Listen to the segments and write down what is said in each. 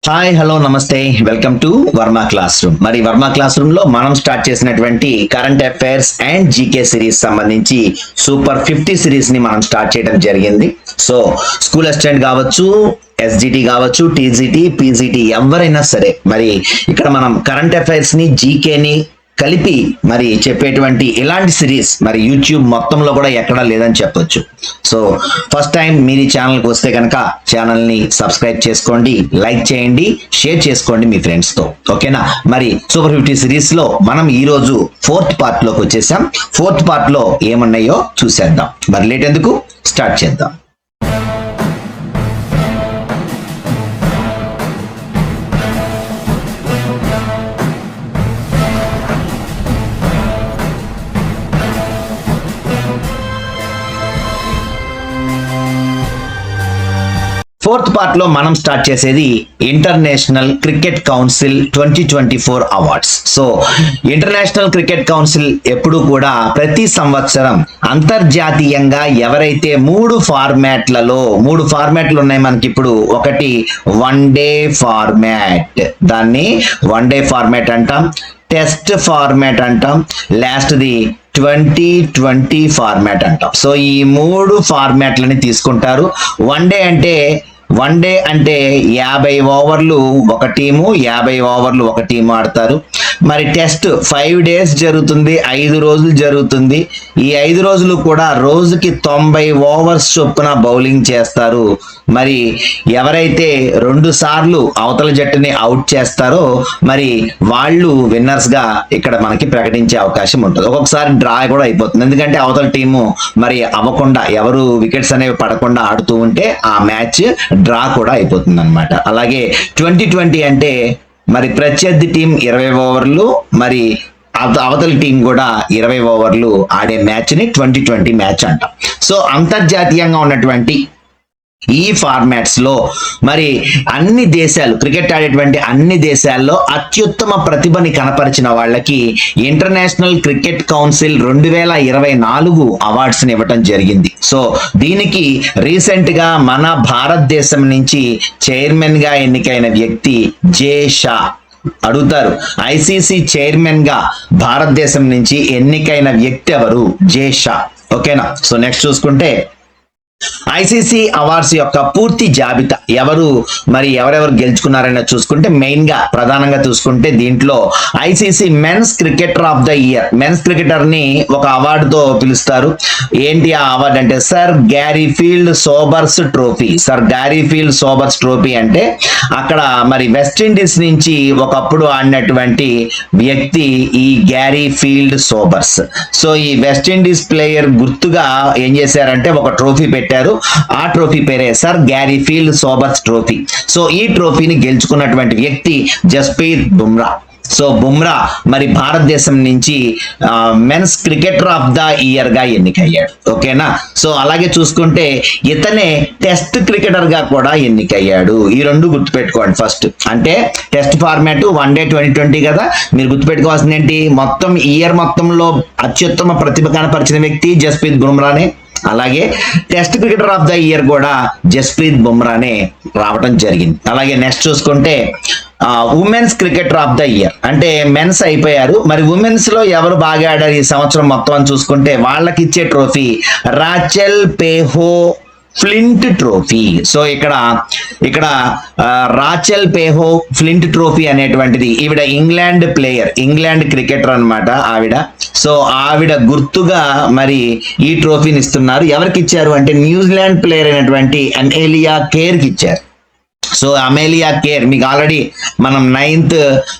Hi hello నమస్తే welcome to Varma class room. మరి Varma class room లో మనం స్టార్ట్ చేసినటువంటి current affairs and GK series సంబంధించి సూపర్ 50 సిరీస్ ని మనం స్టార్ట్ చేయడం జరిగింది. సో స్కూల్ అసిస్టెంట్ కావచ్చు, ఎస్జిటి కావచ్చు, టీజీటీ, పీజీటీ ఎవరైనా సరే మరి ఇక్కడ మనం కరెంట్ అఫైర్స్ ని జీకేని కలిపి మరి చెప్పేటువంటి ఇలాంటి సిరీస్ మరి యూట్యూబ్ మొత్తంలో కూడా ఎక్కడా లేదని చెప్పొచ్చు. సో ఫస్ట్ టైం మీరు ఈ ఛానల్కి వస్తే కనుక ఛానల్ని సబ్స్క్రైబ్ చేసుకోండి, లైక్ చేయండి, షేర్ చేసుకోండి మీ ఫ్రెండ్స్తో. ఓకేనా? మరి సూపర్ 50 సిరీస్లో మనం ఈరోజు 4th పార్ట్లోకి వచ్చేసాం. 4th పార్ట్లో ఏమున్నాయో చూసేద్దాం. మరి లేట్ ఎందుకు, స్టార్ట్ చేద్దాం. ఫోర్త్ పార్ట్ లో మనం స్టార్ట్ చేసేది international cricket council 2024 awards. So international cricket council ఎప్పుడు కూడా ప్రతి సంవత్సరం అంతర్జాతీయంగా ఎవరైతే మూడు ఫార్మాట్లు ఉన్నాయి మనకి. ఇప్పుడు ఒకటి వన్ డే ఫార్మాట్, దాన్ని వన్ డే ఫార్మాట్ అంటాం, టెస్ట్ ఫార్మాట్ అంటాం, లాస్ట్ది 2020 ఫార్మాట్ అంటాం. సో ఈ మూడు ఫార్మాట్లని తీసుకుంటారు. వన్ డే అంటే 50 ఓవర్లు ఒక టీము, 50 ఓవర్లు ఒక టీము ఆడతారు. మరి టెస్ట్ 5 days జరుగుతుంది, 5 రోజులు జరుగుతుంది. ఈ 5 రోజులు కూడా రోజుకి 90 ఓవర్స్ చొప్పున బౌలింగ్ చేస్తారు. మరి ఎవరైతే 2 సార్లు అవతల జట్టుని అవుట్ చేస్తారో మరి వాళ్ళు విన్నర్స్ గా ఇక్కడ మనకి ప్రకటించే అవకాశం ఉంటుంది. ఒక్కొక్కసారి డ్రా కూడా అయిపోతుంది, ఎందుకంటే అవతల టీము మరి అవ్వకుండా, ఎవరు వికెట్స్ అనేవి పడకుండా ఆడుతూ ఉంటే ఆ మ్యాచ్ డ్రా కూడా అయిపోతుంది అనమాట. అలాగే 2020 అంటే మరి ప్రత్యర్థి టీం 20 ఓవర్లు, మరి అవతల టీం కూడా 20 ఓవర్లు ఆడే మ్యాచ్ ని 2020 మ్యాచ్ అంటాం. సో అంతర్జాతీయంగా ఉన్నటువంటి ఈ ఫార్మాట్స్ లో మరి అన్ని దేశాలు, క్రికెట్ ఆడేటువంటి అన్ని దేశాల్లో అత్యుత్తమ ప్రతిభని కనపరిచిన వాళ్ళకి ఇంటర్నేషనల్ క్రికెట్ కౌన్సిల్ 2024 అవార్డ్స్ ని ఇవ్వటం జరిగింది. సో దీనికి రీసెంట్ గా మన భారతదేశం నుంచి చైర్మన్ గా ఎన్నికైన వ్యక్తి జే షా. అడుగుతారు, ఐసీసీ చైర్మన్ గా భారతదేశం నుంచి ఎన్నికైన వ్యక్తి ఎవరు? జే షా. ఓకేనా? సో నెక్స్ట్ చూసుకుంటే ఐసీసీ అవార్డ్స్ యొక్క పూర్తి జాబితా ఎవరెవరు గెలుచుకున్నారని చూసుకుంటే మెయిన్ గా ప్రధానంగా చూసుకుంటే దీంట్లో ICC men's cricketer of the year, men's cricketer ని ఒక అవార్డుతో పిలుస్తారు. ఏంటి ఆ అవార్డు అంటే sir Garfield Sobers trophy. Sir Garfield Sobers trophy అంటే అక్కడ మరి వెస్టిండీస్ నుంచి ఒకప్పుడు ఆడినటువంటి వ్యక్తి ఈ గ్యారీ ఫీల్డ్ సోబర్స్. సో ఈ వెస్టిండీస్ ప్లేయర్ గుర్తుగా ఏం చేశారంటే ఒక ట్రోఫీ పెట్టారు. ఆ ట్రోఫీ పేరే sir Garfield Sobers trophy. So ఈ ట్రోఫీని గెలుచుకున్నటువంటి వ్యక్తి జస్ప్రీత్ బుమ్రా. సో బుమ్రా మరి భారతదేశం నుంచి men's cricketer of the year గా ఎన్నికయ్యాడు. ఓకేనా? సో అలాగే చూసుకుంటే ఇతనే టెస్ట్ క్రికెటర్ గా కూడా ఎన్నికయ్యాడు. ఈ రెండు గుర్తుపెట్టుకోండి. ఫస్ట్ అంటే టెస్ట్ ఫార్మాట్ వన్ డే 2020 కదా, మీరు గుర్తుపెట్టుకోవాల్సింది ఏంటి, మొత్తం ఇయర్ మొత్తంలో అత్యుత్తమ ప్రతిభ కనపరిచిన వ్యక్తి జస్ప్రీత్ బుమ్రానే. అలాగే test cricketer of the year కూడా జస్ప్రీత్ బుమ్రానే రావడం జరిగింది. అలాగే నెక్స్ట్ చూసుకుంటే women's cricketer of the year అంటే మెన్స్ అయిపోయారు, మరి ఉమెన్స్ లో ఎవరు బాగా ఆడారు ఈ సంవత్సరం మొత్తం అని చూసుకుంటే వాళ్ళకి ఇచ్చే trophy Rachael Heyhoe Flint trophy. So ఇక్కడ రాచెల్ పేహో ఫ్లింట్ ట్రోఫీ అనేటువంటిది ఈవిడ ఇంగ్లాండ్ ప్లేయర్, ఇంగ్లాండ్ క్రికెటర్ అన్నమాట ఆవిడ. సో ఆవిడ గుర్తుగా మరి ఈ ట్రోఫీని ఇస్తున్నారు. ఎవరికి ఇచ్చారు అంటే న్యూజిలాండ్ ప్లేయర్ అయినటువంటి అమేలియా కేర్ కి ఇచ్చారు. సో అమేలియా కేర్ మీకు ఆల్రెడీ మనం 9th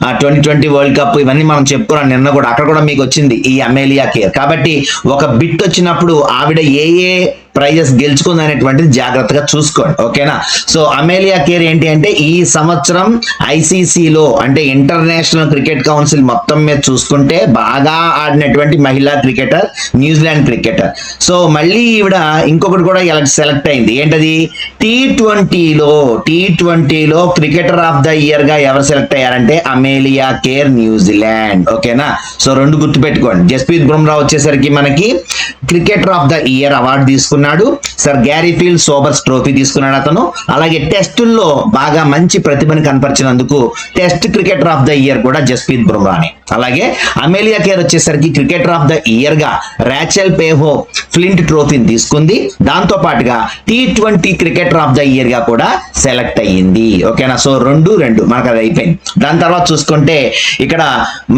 2020 వరల్డ్ కప్ ఇవన్నీ మనం చెప్పుకున్నాం నిన్న కూడా, అక్కడ కూడా మీకు వచ్చింది ఈ అమేలియా కేర్. కాబట్టి ఒక బిట్ వచ్చినప్పుడు ఆవిడ ఏ ప్రైజెస్ గెలుచుకుంది అనేటువంటిది జాగ్రత్తగా చూసుకోండి. ఓకేనా? సో అమేలియా కేర్ ఏంటి అంటే ఈ సంవత్సరం ఐసీసీలో అంటే ఇంటర్నేషనల్ క్రికెట్ కౌన్సిల్ మొత్తం మీద చూసుకుంటే బాగా ఆడినటువంటి మహిళా క్రికెటర్, న్యూజిలాండ్ క్రికెటర్. సో మళ్ళీ ఈవిడ ఇంకొకటి కూడా సెలెక్ట్ అయింది. ఏంటది? టీ20లో క్రికెటర్ ఆఫ్ ద ఇయర్ గా ఎవరు సెలెక్ట్ అయ్యారంటే అమేలియా కేర్, న్యూజిలాండ్. ఓకేనా? సో రెండు గుర్తుపెట్టుకోండి. జస్ప్రీత్ బుమ్రా వచ్చేసరికి మనకి cricketer of the year award తీసుకున్నారు. తీసుకున్నాడు. సర్ గ్యారీఫీల్డ్ సోబర్స్ ట్రోఫీ తీసుకున్నాడు అతను. అలాగే టెస్టుల్లో బాగా మంచి ప్రతిభను కనపరిచినందుకు test cricketer of the year కూడా జస్ప్రీత్ బుమ్రాని. అలాగే అమేలియా కేర్ వచ్చేసరికి క్రికెటర్ ఆఫ్ ద ఇయర్ గా రాచెల్ పేహో ఫ్లింట్ ట్రోఫీని తీసుకుంది. దాంతో పాటుగా T20 cricketer of the year గా కూడా సెలెక్ట్ అయ్యింది. ఓకేనా, సో 2-2 మనకు అది అయిపోయింది. దాని తర్వాత చూసుకుంటే ఇక్కడ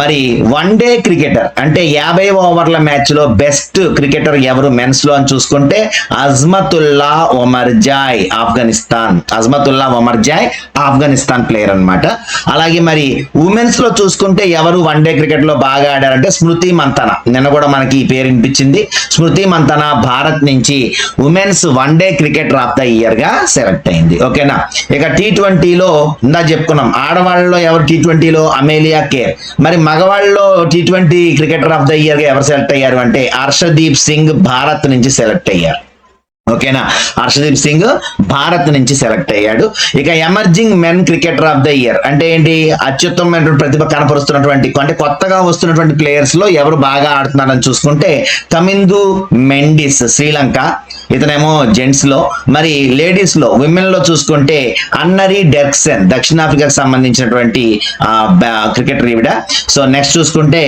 మరి వన్ డే క్రికెటర్ అంటే 50 ఓవర్ల మ్యాచ్ లో బెస్ట్ క్రికెటర్ ఎవరు మెన్స్ లో అని చూసుకుంటే అజ్మతుల్లా ఒమర్జాయ్ ఆఫ్ఘనిస్తాన్ ప్లేయర్ అన్నమాట. అలాగే మరి ఉమెన్స్ లో చూసుకుంటే ఎవరు వన్ డే క్రికెట్ లో బాగా ఆడారంటే స్మృతి మంతన. నిన్న కూడా మనకి ఈ పేరు వినిపించింది. స్మృతి మంతన భారత్ నుంచి women's one day cricketer of the year గా సెలెక్ట్ అయింది. ఓకేనా, ఇక T20లో ఇందా చెప్పుకున్నాం ఆడవాళ్ళలో ఎవరు T20లో అమేలియా కేర్. మరి మగవాళ్ళలో T20 cricketer of the year గా ఎవరు సెలెక్ట్ అయ్యారు అంటే హర్షదీప్ సింగ్ భారత్ నుంచి సెలెక్ట్ అయ్యారు. ఓకేనా, హర్షదీప్ సింగ్ భారత్ నుంచి సెలెక్ట్ అయ్యాడు. ఇక emerging men cricketer of the year అంటే ఏంటి, అత్యుత్తమమైనటువంటి ప్రతిభ కనపరుస్తున్నటువంటి అంటే కొత్తగా వస్తున్నటువంటి ప్లేయర్స్ లో ఎవరు బాగా ఆడుతున్నారని చూసుకుంటే కమిందు మెండిస్ శ్రీలంక, ఇతనేమో జెంట్స్ లో. మరి లేడీస్ లో విమెన్ లో చూసుకుంటే అన్నరీ డెర్క్సన్ దక్షిణాఫ్రికాకు సంబంధించినటువంటి క్రికెటర్ ఈవిడ. సో నెక్స్ట్ చూసుకుంటే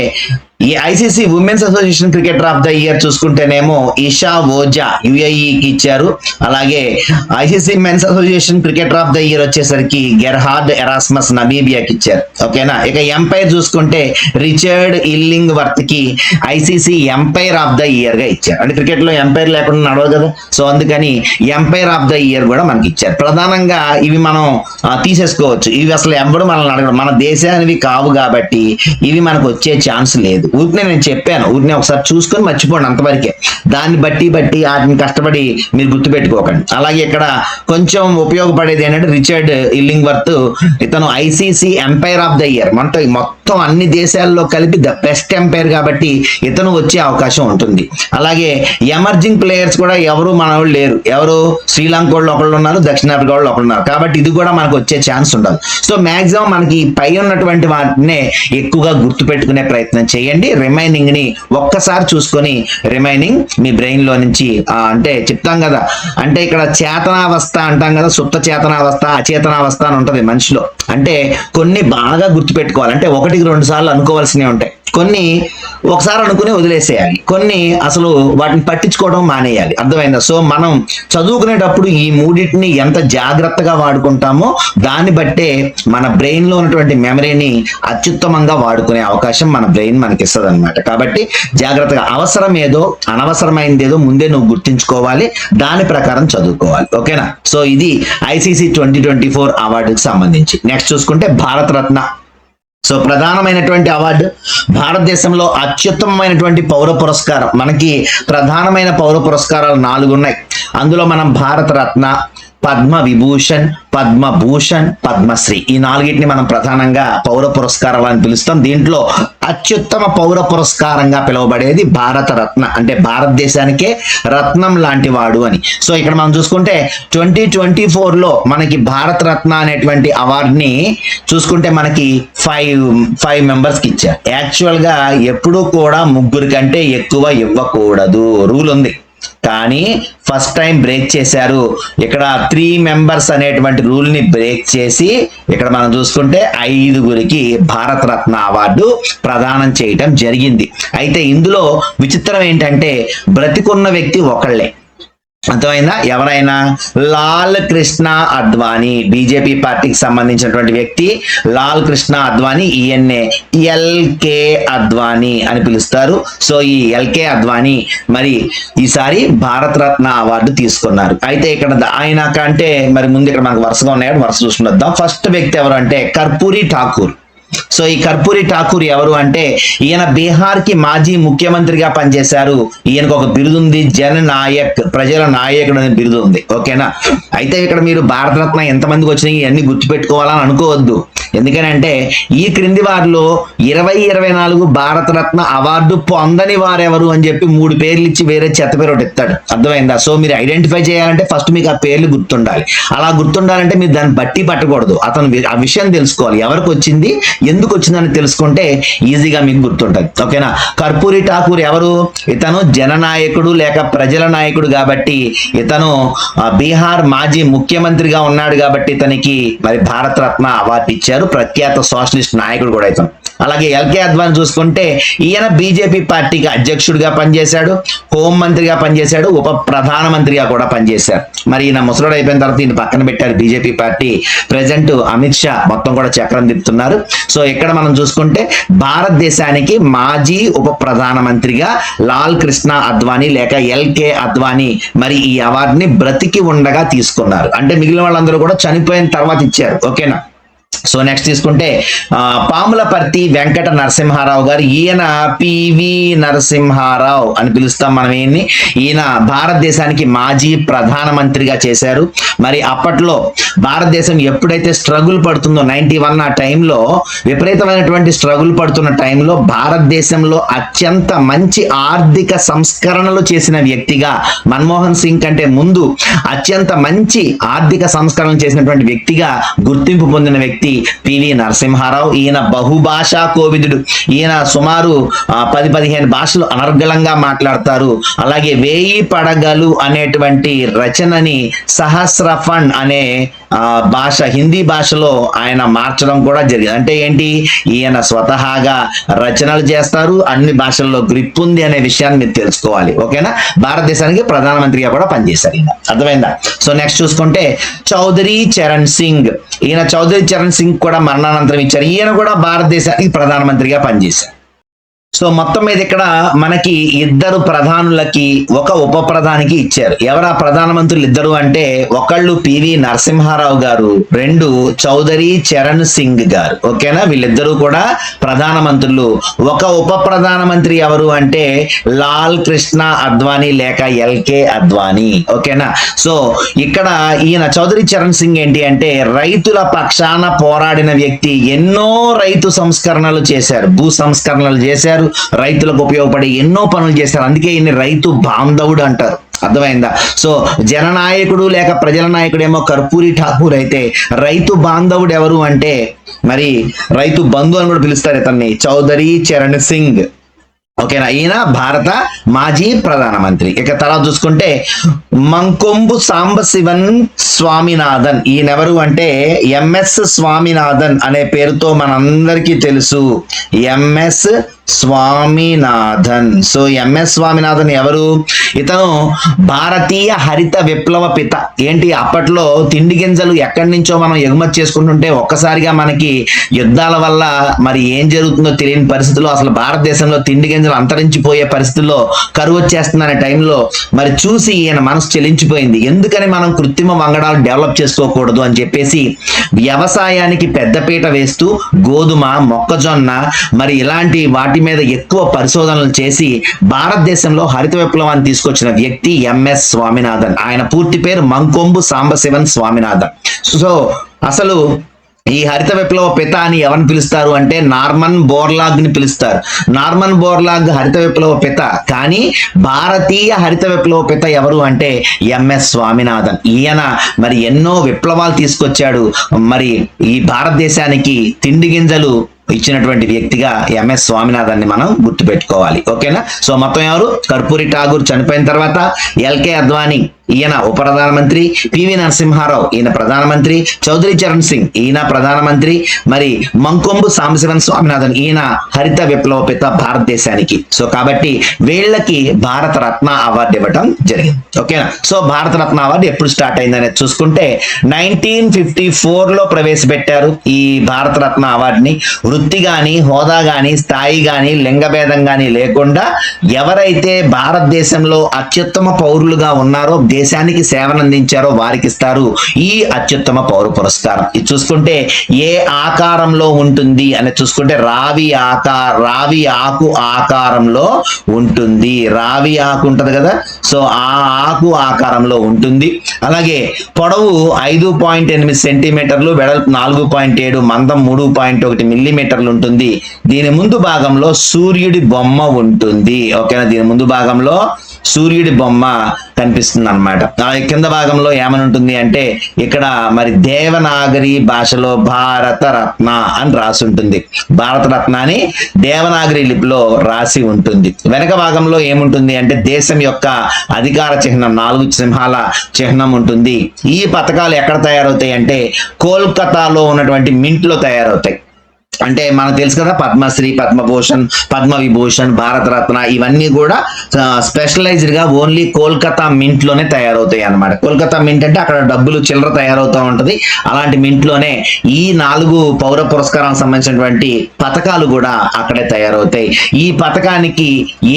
ఈ ICC women's association cricketer of the year చూసుకుంటేనేమో ఇషా ఓజా యుఏఈకి ఇచ్చారు. అలాగే ICC men's association cricketer of the year వచ్చేసరికి గెర్హార్డ్ ఎరాస్మస్ నమీబియాకి ఇచ్చారు. ఓకేనా, ఇక ఎంపైర్ చూసుకుంటే రిచర్డ్ ఇల్లింగ్ వర్త్ కి ICC umpire of the year గా ఇచ్చారు. అంటే క్రికెట్ లో ఎంపైర్ లేకుండా నడవదు కదా, సో అందుకని ఎంపైర్ ఆఫ్ ద ఇయర్ కూడా మనకి ఇచ్చారు. ప్రధానంగా ఇవి మనం తీసేసుకోవచ్చు. ఇవి అసలు ఎవరు మనల్ని అడగడం, మన దేశానివి కావు కాబట్టి ఇవి మనకు వచ్చే ఛాన్స్ లేదు. ఊరినే నేను చెప్పాను, ఊరినే ఒకసారి చూసుకొని మర్చిపోండి అంతవరకే. దాన్ని బట్టి వాటిని కష్టపడి మీరు గుర్తుపెట్టుకోకండి. అలాగే ఇక్కడ కొంచెం ఉపయోగపడేది ఏంటంటే రిచర్డ్ ఇల్లింగ్వర్త్, ఇతను ICC umpire of the year మొత్తం అన్ని దేశాల్లో కలిపి ద బెస్ట్ ఎంపైర్ కాబట్టి ఇతను వచ్చే అవకాశం ఉంటుంది. అలాగే ఎమర్జింగ్ ప్లేయర్స్ కూడా ఎవరు మన వాళ్ళు లేరు. ఎవరు శ్రీలంక వాళ్ళు ఒకళ్ళు ఉన్నారు, దక్షిణాఫ్రికా వాళ్ళు ఒకళ్ళు ఉన్నారు. కాబట్టి ఇది కూడా మనకు వచ్చే ఛాన్స్ ఉండదు. సో మాక్సిమం మనకి పై ఉన్నటువంటి వాటినే ఎక్కువగా గుర్తు పెట్టుకునే ప్రయత్నం చేయండి. రిమైనింగ్ ని ఒక్కసారి చూసుకొని రిమైనింగ్ మీ బ్రెయిన్ లో నుంచి అంటే చెప్తాం కదా, అంటే ఇక్కడ చేతనావస్థ అంటాం కదా, సుప్త చేతనావస్థ అచేతనావస్థ అని ఉంటది మనిషిలో. అంటే కొన్ని బాగా గుర్తు పెట్టుకోవాలి. అంటే 1-2 సార్లు అనుకోవాల్సినవి ఉంటాయి. కొన్ని ఒకసారి అనుకుని వదిలేసేయాలి. కొన్ని అసలు వాటిని పట్టించుకోవడం మానేయాలి. అర్థమైందా? సో మనం చదువుకునేటప్పుడు ఈ మూడింటిని ఎంత జాగ్రత్తగా వాడుకుంటామో దాన్ని బట్టే మన బ్రెయిన్ లో ఉన్నటువంటి మెమరీని అత్యుత్తమంగా వాడుకునే అవకాశం మన బ్రెయిన్ మనకి ఇస్తుంది అనమాట. కాబట్టి జాగ్రత్తగా అవసరం ఏదో అనవసరమైనది ఏదో ముందే నువ్వు గుర్తించుకోవాలి, దాని ప్రకారం చదువుకోవాలి. ఓకేనా? సో ఇది ఐసీసీ 2024 అవార్డుకి సంబంధించి. నెక్స్ట్ చూసుకుంటే భారతరత్న. సో ప్రధానమైనటువంటి అవార్డు, భారతదేశంలో అత్యుత్తమమైనటువంటి పౌర పురస్కారం. మనకి ప్రధానమైన పౌర పురస్కారాలు 4 ఉన్నాయి. అందులో మనం భారతరత్న, పద్మ విభూషణ్, పద్మభూషణ్, పద్మశ్రీ ఈ 4టిని మనం ప్రధానంగా పౌర పురస్కారాలు అని పిలుస్తాం. దీంట్లో అత్యుత్తమ పౌర పురస్కారంగా పిలువబడేది భారతరత్న, అంటే భారతదేశానికే రత్నం లాంటి వాడు అని. సో ఇక్కడ మనం చూసుకుంటే 2024లో మనకి భారతరత్న అనేటువంటి అవార్డుని చూసుకుంటే మనకి 5 మెంబర్స్కి ఇచ్చారు. యాక్చువల్ గా ఎప్పుడూ కూడా 3 కంటే ఎక్కువ ఇవ్వకూడదు రూల్ ఉంది. కానీ ఫస్ట్ టైం బ్రేక్ చేశారు. ఇక్కడ 3 మెంబర్స్ అనేటువంటి రూల్ ని బ్రేక్ చేసి ఇక్కడ మనం చూసుకుంటే 5గురికి భారతరత్న అవార్డు ప్రదానం చేయటం జరిగింది. అయితే ఇందులో విచిత్రం ఏంటంటే బ్రతికున్న వ్యక్తి ఒకళ్ళే. అర్థమైందా? ఎవరైనా లాల్ కృష్ణ అద్వానీ, బీజేపీ పార్టీకి సంబంధించినటువంటి వ్యక్తి లాల్ కృష్ణ అద్వానీ, ఈయన్నే ఎల్కే అద్వానీ అని పిలుస్తారు. సో ఈ ఎల్కే అద్వానీ మరి ఈసారి భారతరత్న అవార్డు తీసుకున్నారు. అయితే ఇక్కడ ఆయన కంటే మరి ముందు ఇక్కడ మనకు వరుసగా ఉన్నాయి, వరుస చూసుకుందాం. ఫస్ట్ వ్యక్తి ఎవరు అంటే కర్పూరి ఠాకూర్. సో ఈ కర్పూరి ఠాకూర్ ఎవరు అంటే ఈయన బీహార్ కి మాజీ ముఖ్యమంత్రిగా పనిచేశారు. ఈయనకు ఒక బిరుదు ఉంది, జన నాయక్, ప్రజల నాయకుడు అనే బిరుదు ఉంది. ఓకేనా? అయితే ఇక్కడ మీరు భారతరత్న ఎంతమందికి వచ్చినాయి ఇవన్నీ గుర్తుపెట్టుకోవాలని అనుకోవద్దు. ఎందుకనంటే ఈ క్రింది వారిలో 2024 భారతరత్న అవార్డు పొందని వారెవరు అని చెప్పి 3 పేర్లు ఇచ్చి వేరే చెత్త పేరు ఒకటి ఇస్తాడు. అర్థమైందా? సో మీరు ఐడెంటిఫై చేయాలంటే ఫస్ట్ మీకు ఆ పేర్లు గుర్తుండాలి. అలా గుర్తుండాలంటే మీరు దాన్ని బట్టి పట్టకూడదు. అతను ఆ విషయం తెలుసుకోవాలి, ఎవరికి వచ్చింది, ఎందుకు వచ్చిందని తెలుసుకుంటే ఈజీగా మీకు గుర్తుంటది. ఓకేనా? కర్పూరి ఠాకూర్ ఎవరు? ఇతను జననాయకుడు లేక ప్రజల నాయకుడు కాబట్టి, ఇతను బీహార్ మాజీ ముఖ్యమంత్రిగా ఉన్నాడు కాబట్టి ఇతనికి మరి భారతరత్న అవార్డు ఇచ్చారు. ప్రఖ్యాత సోషలిస్ట్ నాయకుడు కూడా ఇతను. అలాగే ఎల్కే అద్వానీ చూసుకుంటే ఈయన బీజేపీ పార్టీకి అధ్యక్షుడిగా పనిచేశాడు, హోం మంత్రిగా పనిచేశాడు, ఉప ప్రధానమంత్రిగా కూడా పనిచేశారు. మరి ఈయన ముసలోడు అయిపోయిన తర్వాత ఈయన పక్కన పెట్టారు BJP party. Present Amit Shah మొత్తం కూడా చక్రం తిప్పుతున్నారు. సో ఇక్కడ మనం చూసుకుంటే భారతదేశానికి మాజీ ఉప ప్రధానమంత్రిగా లాల్ కృష్ణ అద్వానీ లేక ఎల్కే అద్వానీ మరి ఈ అవార్డుని బ్రతికి ఉండగా తీసుకున్నారు. అంటే మిగిలిన వాళ్ళందరూ కూడా చనిపోయిన తర్వాత ఇచ్చారు. ఓకేనా? సో నెక్స్ట్ తీసుకుంటే పాములపర్తి వెంకట నరసింహారావు గారు. ఈయన పివి నరసింహారావు అని పిలుస్తాం మనం. ఈయన భారతదేశానికి మాజీ ప్రధానమంత్రిగా చేశారు. మరి అప్పట్లో భారతదేశం ఎప్పుడైతే స్ట్రగుల్ పడుతుందో 91 ఆ టైంలో, విపరీతమైనటువంటి స్ట్రగుల్ పడుతున్న టైంలో భారతదేశంలో అత్యంత మంచి ఆర్థిక సంస్కరణలు చేసిన వ్యక్తిగా, మన్మోహన్ సింగ్ కంటే ముందు అత్యంత మంచి ఆర్థిక సంస్కరణలు చేసినటువంటి వ్యక్తిగా గుర్తింపు పొందిన వ్యక్తి పివి నరసింహారావు. ఈయన బహుభాషా కోవిదుడు. ఈయన సుమారు 10-15 భాషలు అనర్గళంగా మాట్లాడతారు. అలాగే 1000 పడగలు అనేటువంటి రచనని సహస్రఫండ్ అనే భాష, హిందీ భాషలో ఆయన మార్చడం కూడా జరిగింది. అంటే ఏంటి? ఈయన స్వతహాగా రచనలు చేస్తారు, అన్ని భాషల్లో గ్రిప్ ఉంది అనే విషయాన్ని మీరు తెలుసుకోవాలి. ఓకేనా? భారతదేశానికి ప్రధానమంత్రిగా కూడా పనిచేశారు ఈయన. అర్థమైందా? సో నెక్స్ట్ చూసుకుంటే చౌదరి చరణ్ సింగ్. ఈయన చౌదరి చరణ్ సింగ్ కూడా మరణానంతరం ఇచ్చారు. ఈయన కూడా భారతదేశానికి ప్రధానమంత్రిగా పనిచేశారు. సో మొత్తం మీద ఇక్కడ మనకి 2 ప్రధానులకి ఒక ఉప ప్రధానికి ఇచ్చారు. ఎవరా ప్రధానమంత్రులు ఇద్దరు అంటే, ఒకళ్ళు పివి నరసింహారావు గారు, 2 చౌదరి చరణ్ సింగ్ గారు. ఓకేనా? వీళ్ళిద్దరూ కూడా ప్రధానమంత్రులు. ఒక ఉప ప్రధానమంత్రి ఎవరు అంటే లాల్ కృష్ణ అద్వానీ లేక ఎల్కే అద్వానీ. ఓకేనా? సో ఇక్కడ ఈయన చౌదరి చరణ్ సింగ్ ఏంటి అంటే రైతుల పక్షాన పోరాడిన వ్యక్తి. ఎన్నో రైతు సంస్కరణలు చేశారు, భూ సంస్కరణలు చేశారు, రైతులకు ఉపయోగపడే ఎన్నో పనులు చేశారు. అందుకే ఈయన రైతు బాంధవుడు అంటారు. అర్థమైందా? సో జననాయకుడు లేక ప్రజల నాయకుడేమో కర్పూరి ఠాకూర్ అయితే, రైతు బాంధవుడు ఎవరు అంటే మరి రైతు బంధు అని కూడా పిలుస్తారు ఇతన్ని, చౌదరి చరణ్ సింగ్. ఓకేనా? ఈయన భారత మాజీ ప్రధానమంత్రి. ఇక తర్వాత చూసుకుంటే మంకొంబు సాంబశివన్ స్వామినాథన్. ఈయన ఎవరు అంటే ఎంఎస్ స్వామినాథన్ అనే పేరుతో మనందరికీ తెలుసు, MS Swaminathan. So MS Swaminathan ఎవరు? ఇతను భారతీయ హరిత విప్లవ పిత. ఏంటి? అప్పట్లో తిండి గింజలు ఎక్కడి నుంచో మనం ఎగుమతి చేసుకుంటుంటే ఒక్కసారిగా మనకి యుద్ధాల వల్ల మరి ఏం జరుగుతుందో తెలియని పరిస్థితుల్లో, అసలు భారతదేశంలో తిండి గింజలు అంతరించిపోయే పరిస్థితుల్లో, కరువు వచ్చేస్తుందనే టైంలో మరి చూసి ఈయన మనసు చెలించిపోయింది. ఎందుకని మనం కృత్రిమ వంగడాలు డెవలప్ చేసుకోకూడదు అని చెప్పేసి వ్యవసాయానికి పెద్దపీట వేస్తూ గోధుమ, మొక్కజొన్న మరి ఇలాంటి వాటి మీద ఎక్కువ పరిశోధనలు చేసి భారతదేశంలో హరిత విప్లవాన్ని తీసుకొచ్చిన వ్యక్తి ఎంఎస్ స్వామినాథన్. ఆయన పూర్తి పేరు మంకొంబు సాంబశివన్ స్వామినాథన్. సో అసలు ఈ హరిత విప్లవ పిత అని ఎవరిని పిలుస్తారు అంటే నార్మన్ బోర్లాగ్ ని పిలుస్తారు. నార్మన్ బోర్లాగ్ హరిత విప్లవ పిత, కానీ భారతీయ హరిత విప్లవ పిత ఎవరు అంటే ఎంఎస్ స్వామినాథన్. ఈయన మరి ఎన్నో విప్లవాలు తీసుకొచ్చాడు. మరి ఈ భారతదేశానికి తిండి గింజలు ఇచ్చినటువంటి వ్యక్తిగా ఎంఎస్ స్వామినాథన్ ని మనం గుర్తుపెట్టుకోవాలి. ఓకేనా? సో మొత్తం ఎవరు? కర్పూరి ఠాకూర్ చనిపోయిన తర్వాత ఎల్కే అద్వానీ, ఈయన ఉప ప్రధానమంత్రి, పివి నరసింహారావు ఈయన ప్రధానమంత్రి, చౌదరి చరణ్ సింగ్ ఈయన ప్రధానమంత్రి, మరి మంకొంబు సాంబశివన్ స్వామినాథన్ ఈయన హరిత విప్లవ పిత భారతదేశానికి. సో కాబట్టి వీళ్ళకి భారత రత్న అవార్డు ఇవ్వటం జరిగింది. ఓకేనా? సో భారత రత్న అవార్డు ఎప్పుడు స్టార్ట్ అయిందనేది చూసుకుంటే 1954లో ప్రవేశపెట్టారు ఈ భారత రత్న అవార్డుని. వృత్తి గాని, హోదా గాని, స్థాయి గాని, లింగభేదం గాని లేకుండా ఎవరైతే భారతదేశంలో అత్యుత్తమ పౌరులుగా ఉన్నారో, దేశానికి సేవను అందించారో వారికి ఇస్తారు ఈ అత్యుత్తమ పౌర పురస్కారం. ఇది చూసుకుంటే ఏ ఆకారంలో ఉంటుంది అని చూసుకుంటే రావి ఆకు ఆకారంలో ఉంటుంది. రావి ఆకు ఉంటది కదా, సో ఆ ఆకు ఆకారంలో ఉంటుంది. అలాగే పొడవు 5.8 సెంటీమీటర్లు, వెడల్పు 4.7, మందం 3.1 మిల్లీమీటర్లు ఉంటుంది. దీని ముందు భాగంలో సూర్యుడి బొమ్మ ఉంటుంది. ఓకేనా, దీని ముందు భాగంలో సూర్యుడి బొమ్మ కనిపిస్తుంది అనమాట. అలాగే కింద భాగంలో ఏమని ఉంటుంది అంటే ఇక్కడ మరి దేవనాగరి భాషలో భారత రత్న అని రాసి ఉంటుంది. భారత రత్న అని దేవనాగరి లిపిలో రాసి ఉంటుంది. వెనక భాగంలో ఏముంటుంది అంటే దేశం యొక్క అధికార చిహ్నం 4 సింహాల చిహ్నం ఉంటుంది. ఈ పథకాలు ఎక్కడ తయారవుతాయి అంటే కోల్కతాలో ఉన్నటువంటి మింట్ లో తయారవుతాయి. అంటే మనకు తెలుసు కదా, పద్మశ్రీ, పద్మభూషణ్, పద్మవిభూషణ్, భారతరత్న ఇవన్నీ కూడా స్పెషలైజ్డ్ గా ఓన్లీ కోల్కతా మింట్ లోనే తయారవుతాయి అన్నమాట. కోల్కతా మింట్ అంటే అక్కడ డబ్బులు చిల్లర తయారవుతూ ఉంటది. అలాంటి మింట్ లోనే ఈ 4 పౌర పురస్కారాలకు సంబంధించినటువంటి పథకాలు కూడా అక్కడే తయారవుతాయి. ఈ పథకానికి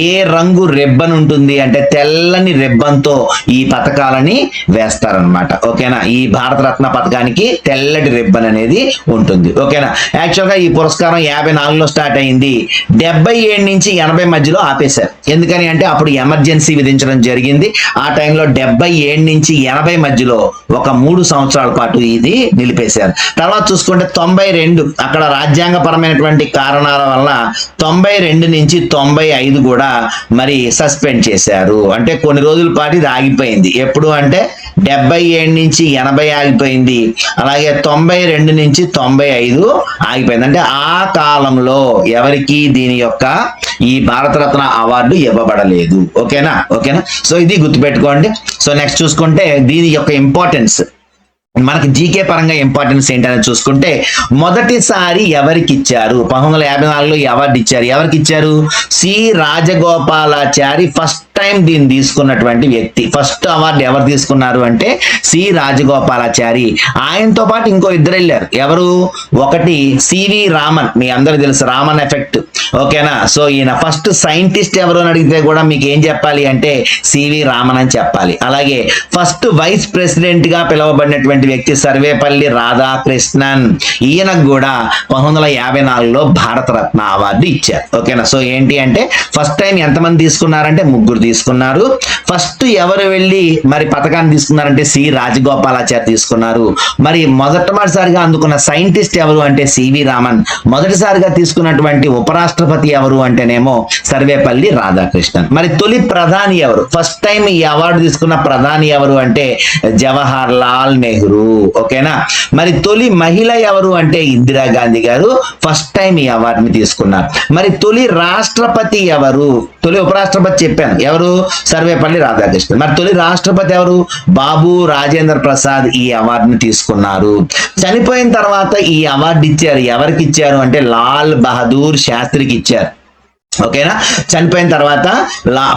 ఏ రంగు రెబ్బన్ ఉంటుంది అంటే తెల్లని రెబ్బన్తో ఈ పథకాలని వేస్తారనమాట. ఓకేనా, ఈ భారతరత్న పథకానికి తెల్లటి రెబ్బన్ అనేది ఉంటుంది. ఓకేనా, యాక్చువల్ గా ఈ పురస్కారం 54లో స్టార్ట్ అయింది. 77 నుంచి 80 మధ్యలో ఆపేశారు. ఎందుకని అంటే అప్పుడు ఎమర్జెన్సీ విధించడం జరిగింది. ఆ టైంలో 77 నుంచి 80 మధ్యలో ఒక 3 సంవత్సరాల పాటు ఇది నిలిపేశారు. తర్వాత చూసుకుంటే 92 అక్కడ రాజ్యాంగపరమైనటువంటి కారణాల వల్ల 92 నుంచి 95 కూడా మరి సస్పెండ్ చేశారు. అంటే కొన్ని రోజుల పాటు ఇది ఆగిపోయింది. ఎప్పుడు అంటే 77 నుంచి 80 ఆగిపోయింది. అలాగే 92 నుంచి 95 ఆగిపోయింది. అంటే ఆ కాలంలో ఎవరికి దీని యొక్క ఈ భారతరత్న అవార్డు ఇవ్వబడలేదు. ఓకేనా. సో ఇది గుర్తుపెట్టుకోండి. సో నెక్స్ట్ చూసుకుంటే దీని యొక్క ఇంపార్టెన్స్, మనకి జీకే పరంగా ఇంపార్టెన్స్ ఏంటనేది చూసుకుంటే మొదటిసారి ఎవరికి ఇచ్చారు, 1954లో ఈ అవార్డు ఇచ్చారు. ఎవరికి ఇచ్చారు? సి రాజగోపాలాచారి ఫస్ట్ టైం దీన్ని తీసుకున్నటువంటి వ్యక్తి. ఫస్ట్ అవార్డు ఎవరు తీసుకున్నారు అంటే సి రాజగోపాలాచారి. ఆయనతో పాటు ఇంకో 2 వెళ్ళారు. ఎవరు? ఒకటి సివి రామన్, మీ అందరూ తెలుసు రామన్ ఎఫెక్ట్. ఓకేనా, సో ఈయన ఫస్ట్ సైంటిస్ట్ ఎవరు అని అడిగితే కూడా మీకు ఏం చెప్పాలి అంటే సివి రామన్ అని చెప్పాలి. అలాగే ఫస్ట్ వైస్ ప్రెసిడెంట్ గా పిలువబడినటువంటి వ్యక్తి సర్వేపల్లి రాధాకృష్ణన్. ఈయనకు కూడా 1954లో భారతరత్న అవార్డు ఇచ్చారు. ఓకేనా, సో ఏంటి అంటే ఫస్ట్ టైం ఎంతమంది తీసుకున్నారంటే 3 తీసుకున్నారు. ఫస్ట్ ఎవరు వెళ్ళి మరి పథకాన్ని తీసుకున్నారంటే సి రాజగోపాలాచారి తీసుకున్నారు. మరి మొదటిసారిగా అందుకున్న సైంటిస్ట్ ఎవరు అంటే సివి రామన్. మొదటిసారిగా తీసుకున్నటువంటి ఉపరాష్ట్రపతి ఎవరు అంటేనేమో సర్వేపల్లి రాధాకృష్ణన్. మరి తొలి ప్రధాని ఎవరు? ఫస్ట్ టైం ఈ అవార్డు తీసుకున్న ప్రధాని ఎవరు అంటే జవహర్ లాల్ నెహ్రూ. ఓకేనా, మరి తొలి మహిళ ఎవరు అంటే ఇందిరాగాంధీ గారు ఫస్ట్ టైం ఈ అవార్డుని తీసుకున్నారు. మరి తొలి రాష్ట్రపతి ఎవరు? తొలి ఉపరాష్ట్రపతి చెప్పాను, ఎవరు? సర్వేపల్లి రాధాకృష్ణన్. మరి తొలి రాష్ట్రపతి ఎవరు? బాబు రాజేంద్ర ప్రసాద్ ఈ అవార్డుని తీసుకున్నారు. చనిపోయిన తర్వాత ఈ అవార్డు ఇచ్చారు. ఎవరికి ఇచ్చారు అంటే లాల్ బహదూర్ శాస్త్రికి ఇచ్చారు. ఓకేనా, చనిపోయిన తర్వాత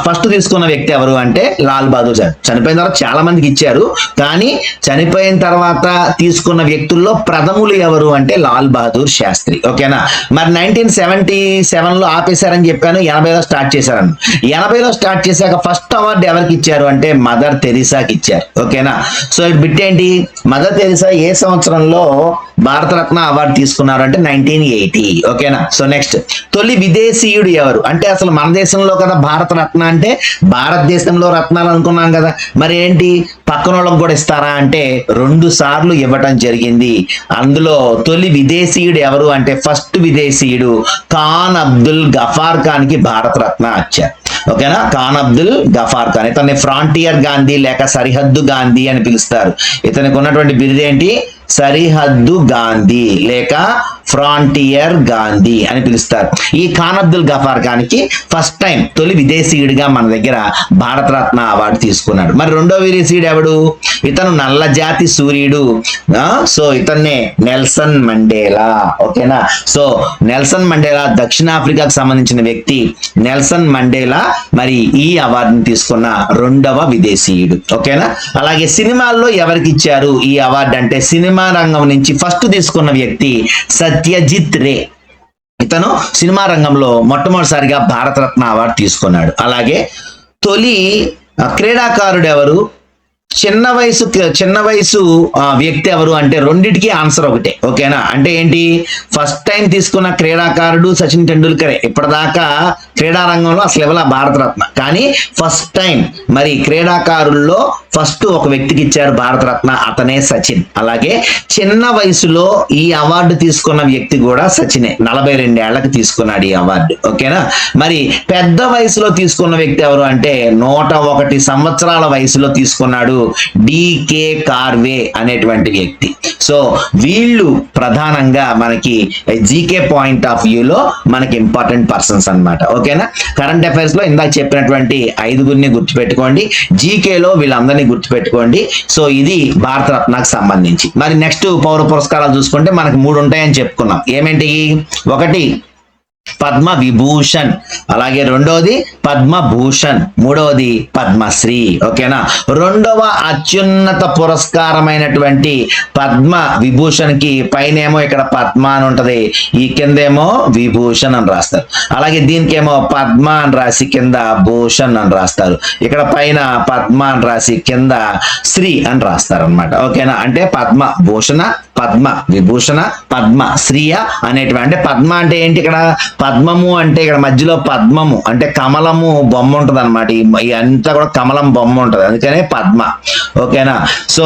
ఫస్ట్ తీసుకున్న వ్యక్తి ఎవరు అంటే లాల్ బహదూర్ శాస్త్రి. చనిపోయిన తర్వాత చాలా మందికి ఇచ్చారు, కానీ చనిపోయిన తర్వాత తీసుకున్న వ్యక్తుల్లో ప్రథములు ఎవరు అంటే లాల్ బహదూర్ శాస్త్రి. ఓకేనా, మరి 1977లో ఆపేశారని చెప్పాను, 80లో స్టార్ట్ చేశారని. 80లో స్టార్ట్ చేశాక ఫస్ట్ అవార్డు ఎవరికి ఇచ్చారు అంటే మదర్ తెరిసాకి ఇచ్చారు. ఓకేనా, సో ఇటు బిట్ ఏంటి, మదర్ తెరిసా ఏ సంవత్సరంలో భారతరత్న అవార్డు తీసుకున్నారు అంటే 1980. ఓకేనా, సో నెక్స్ట్ తొలి విదేశీయుడు ఎవరు అంటే అసలు మన దేశంలో కదా భారతరత్న అంటే భారతదేశంలో రత్నాలు అనుకున్నాం కదా, మరి ఏంటి పక్కన వాళ్ళకి కూడా ఇస్తారా అంటే 2 సార్లు ఇవ్వటం జరిగింది. అందులో తొలి విదేశీయుడు ఎవరు అంటే ఫస్ట్ విదేశీయుడు ఖాన్ అబ్దుల్ గఫార్ ఖాన్ కి భారతరత్న వచ్చారు. ఓకేనా, ఖాన్ అబ్దుల్ గఫార్ ఖాన్. ఇతన్ని ఫ్రాంటియర్ గాంధీ లేక సరిహద్దు గాంధీ అని పిలుస్తారు. ఇతనికి ఉన్నటువంటి బిరుదు ఏంటి? సరిహద్దు గాంధీ లేక ఫ్రాంటియర్ గాంధీ అని పిలుస్తారు. ఈ ఖాన్ అబ్దుల్ గఫార్ ఖాన్ కి ఫస్ట్ టైం తొలి విదేశీయుడిగా మన దగ్గర భారతరత్న అవార్డు తీసుకున్నాడు. మరి రెండో విదేశీయుడు ఎవడు? ఇతను నల్ల జాతి సూర్యుడు. సో ఇతన్నే నెల్సన్ మండేలా. ఓకేనా, సో నెల్సన్ మండేలా దక్షిణాఫ్రికాకు సంబంధించిన వ్యక్తి. నెల్సన్ మండేలా మరి ఈ అవార్డుని తీసుకున్న 2వ విదేశీయుడు. ఓకేనా, అలాగే సినిమాల్లో ఎవరికి ఇచ్చారు ఈ అవార్డు అంటే సినిమా రంగం నుంచి ఫస్ట్ తీసుకున్న వ్యక్తి సత్యజిత్ రే. ఇతను సినిమా రంగంలో మొట్టమొదటిసారిగా భారతరత్న అవార్డు తీసుకున్నాడు. అలాగే తొలి క్రీడాకారుడు ఎవరు? చిన్న వయసు వ్యక్తి ఎవరు అంటే రెండిటికి ఆన్సర్ ఒకటే. ఓకేనా? అంటే ఏంటి, ఫస్ట్ టైం తీసుకున్న క్రీడాకారుడు సచిన్ టెండూల్కరే. ఇప్పటిదాకా క్రీడా రంగంలో అసలు ఇవ్వాల భారతరత్న, కానీ ఫస్ట్ టైం మరి క్రీడాకారుల్లో ఫస్ట్ ఒక వ్యక్తికి ఇచ్చారు భారతరత్న, అతనే సచిన్. అలాగే చిన్న వయసులో ఈ అవార్డు తీసుకున్న వ్యక్తి కూడా సచినే, 42 ఏళ్లకు తీసుకున్నాడు ఈ అవార్డు. ఓకేనా? మరి పెద్ద వయసులో తీసుకున్న వ్యక్తి ఎవరు అంటే 101 సంవత్సరాల వయసులో తీసుకున్నాడు డికే కార్వే అనేటువంటి వ్యక్తి. సో వీళ్ళు ప్రధానంగా మనకి జీకే పాయింట్ ఆఫ్ వ్యూలో మనకి ఇంపార్టెంట్ పర్సన్స్ అన్నమాట. ఓకేనా? కరెంట్ అఫైర్స్ లో ఇందాక చెప్పినటువంటి 5గురిని గుర్తుపెట్టుకోండి, జీకేలో వీళ్ళందరినీ గుర్తుపెట్టుకోండి. సో ఇది భారతరత్నకు సంబంధించి. మరి నెక్స్ట్ పౌర పురస్కారాలు చూసుకుంటే మనకి 3 ఉంటాయని చెప్పుకున్నాం. ఏమేంటి? ఒకటి పద్మ విభూషణ్, అలాగే రెండవది పద్మభూషణ్, మూడవది పద్మశ్రీ. ఓకేనా? రెండవ అత్యున్నత పురస్కారమైనటువంటి పద్మ విభూషణ్ కి పైనేమో ఇక్కడ పద్మ అని ఉంటది, ఈ కిందేమో విభూషణ్ అని రాస్తారు. అలాగే దీనికేమో పద్మ అని రాసి కింద భూషణ్ అని రాస్తారు. ఇక్కడ పైన పద్మ అని రాసి కింద శ్రీ అని రాస్తారు అనమాట. ఓకేనా? అంటే పద్మ భూషణ, పద్మ విభూషణ, పద్మ శ్రీయ అనేటువంటి. అంటే పద్మ అంటే ఏంటి, ఇక్కడ పద్మము అంటే ఇక్కడ మధ్యలో పద్మము అంటే కమలము బొమ్మ ఉంటది అనమాట. ఈ అంతా కూడా కమలం బొమ్మ ఉంటది, అందుకనే పద్మ. ఓకేనా? సో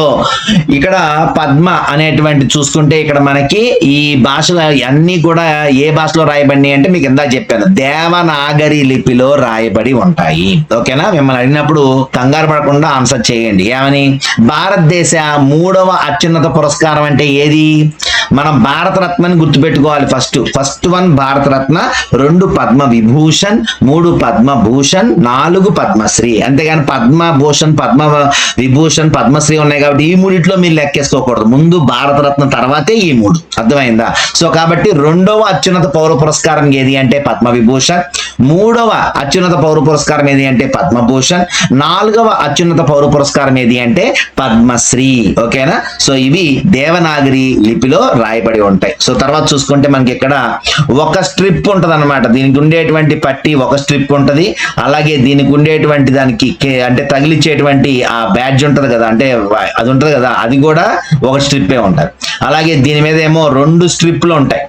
ఇక్కడ పద్మ అనేటువంటి చూసుకుంటే ఇక్కడ మనకి ఈ భాషలో అన్ని కూడా ఏ భాషలో రాయబడినాయి అంటే మీకు ఇందాక చెప్పాను, దేవనాగరి లిపిలో రాయబడి ఉంటాయి. ఓకేనా? మిమ్మల్ని అడిగినప్పుడు కంగారు పడకుండా ఆన్సర్ చేయండి. ఏమని? భారతదేశ 3వ అత్యున్నత పురస్కారం అంటే ఏది? మనం భారతరత్నని గుర్తుపెట్టుకోవాలి. First one Bharat Ratna, 2 Padma Vibhushan, 3 Padma Bhushan, 4 Padma Shri. అంతేగాని పద్మభూషణ్, పద్మ విభూషణ్, పద్మశ్రీ ఉన్నాయి కాబట్టి ఈ మూడిట్లో మీరు లెక్కేసుకోకూడదు. ముందు భారతరత్న తర్వాతే ఈ 3. అర్థమైందా? సో కాబట్టి 2వ అత్యున్నత పౌర పురస్కారం ఏది అంటే పద్మవిభూషణ్, 3వ అత్యున్నత పౌర పురస్కారం ఏది అంటే పద్మభూషణ్, 4వ అత్యున్నత పౌర పురస్కారం ఏది అంటే పద్మశ్రీ. ఓకేనా? సో ఇవి దేవనాగరి లిపిలో రాయబడి ఉంటాయి. సో తర్వాత చూసుకుంటే మనకి ఇక్కడ ఒక స్ట్రిప్ ఉంటది అనమాట. దీనికి ఉండేటువంటి పట్టి ఒక స్ట్రిప్ ఉంటది. అలాగే దీనికి ఉండేటువంటి దానికి అంటే తగిలిచ్చేటువంటి ఆ బ్యాడ్జ్ ఉంటది కదా, అంటే అది ఉంటది కదా, అది కూడా ఒక స్ట్రిప్పే ఉంటది. అలాగే దీని మీద ఏమో 2 స్ట్రిప్లు ఉంటాయి.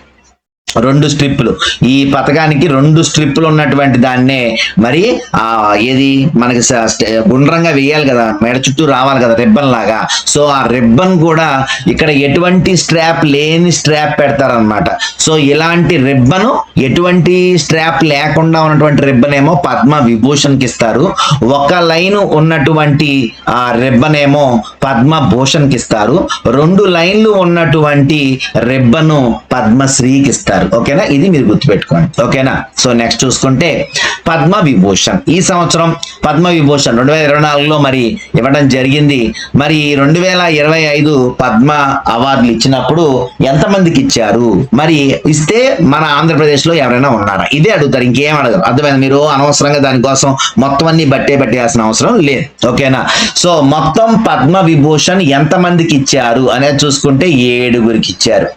2 స్ట్రిప్లు, ఈ పథకానికి 2 స్ట్రిప్లు ఉన్నటువంటి దాన్నే మరి ఏది మనకి గుండ్రంగా వేయాలి కదా, మెడ చుట్టూ రావాలి కదా రిబ్బన్ లాగా. సో ఆ రిబ్బన్ కూడా ఇక్కడ ఎటువంటి స్ట్రాప్ లేని స్ట్రాప్ పెడతారనమాట. సో ఇలాంటి రిబ్బన్, ఎటువంటి స్ట్రాప్ లేకుండా ఉన్నటువంటి రిబ్బన్ ఏమో పద్మ విభూషణ్ కి ఇస్తారు. ఒక లైన్ ఉన్నటువంటి ఆ రిబ్బన్ ఏమో పద్మభూషణ్ కి ఇస్తారు. 2 లైన్లు ఉన్నటువంటి రిబ్బన్ పద్మశ్రీకి ఇస్తారు. ఓకేనా? ఇది మీరు గుర్తుపెట్టుకోండి. ఓకేనా? సో నెక్స్ట్ చూసుకుంటే పద్మ విభూషణ్. ఈ సంవత్సరం పద్మ విభూషణ్ 2024లో మరి ఇవ్వడం జరిగింది. మరి 2025 పద్మ అవార్డులు ఇచ్చినప్పుడు ఎంతమందికి ఇచ్చారు? మరి ఇస్తే మన ఆంధ్రప్రదేశ్ లో ఎవరైనా ఉన్నారా? ఇదే అడుగుతారు, ఇంకేం అడగరు. అర్థమైంది? మీరు అనవసరంగా దానికోసం మొత్తం అన్ని బట్టేయాల్సిన అవసరం లేదు. ఓకేనా? సో మొత్తం పద్మ విభూషణ్ ఎంతమందికి ఇచ్చారు అనేది చూసుకుంటే 7గురికి ఇచ్చారు.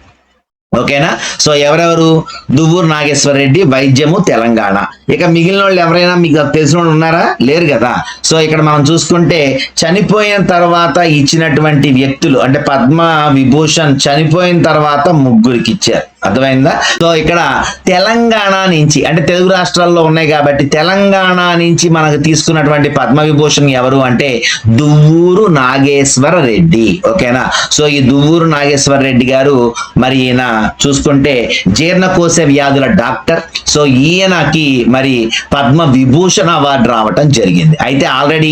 ఓకేనా? సో ఎవరెవరు? దువ్వూరు నాగేశ్వర రెడ్డి, వైద్యము, తెలంగాణ. ఇక మిగిలిన వాళ్ళు ఎవరైనా మీకు తెలిసిన వాళ్ళు ఉన్నారా? లేరు కదా. సో ఇక్కడ మనం చూసుకుంటే చనిపోయిన తర్వాత ఇచ్చినటువంటి వ్యక్తులు అంటే పద్మ విభూషణ్ చనిపోయిన తర్వాత 3గురికి ఇచ్చారు. అర్థమైందా? సో ఇక్కడ తెలంగాణ నుంచి అంటే తెలుగు రాష్ట్రాల్లో ఉన్నాయి కాబట్టి తెలంగాణ నుంచి మనకు తీసుకున్నటువంటి పద్మ విభూషణ్ ఎవరు అంటే దువ్వూరు నాగేశ్వర రెడ్డి. ఓకేనా? సో ఈ దువ్వూరు నాగేశ్వర రెడ్డి గారు మరి ఈయన చూసుకుంటే జీర్ణకోశ వ్యాధుల డాక్టర్. సో ఈయనకి మరి పద్మ విభూషణ్ అవార్డు రావటం జరిగింది. అయితే ఆల్రెడీ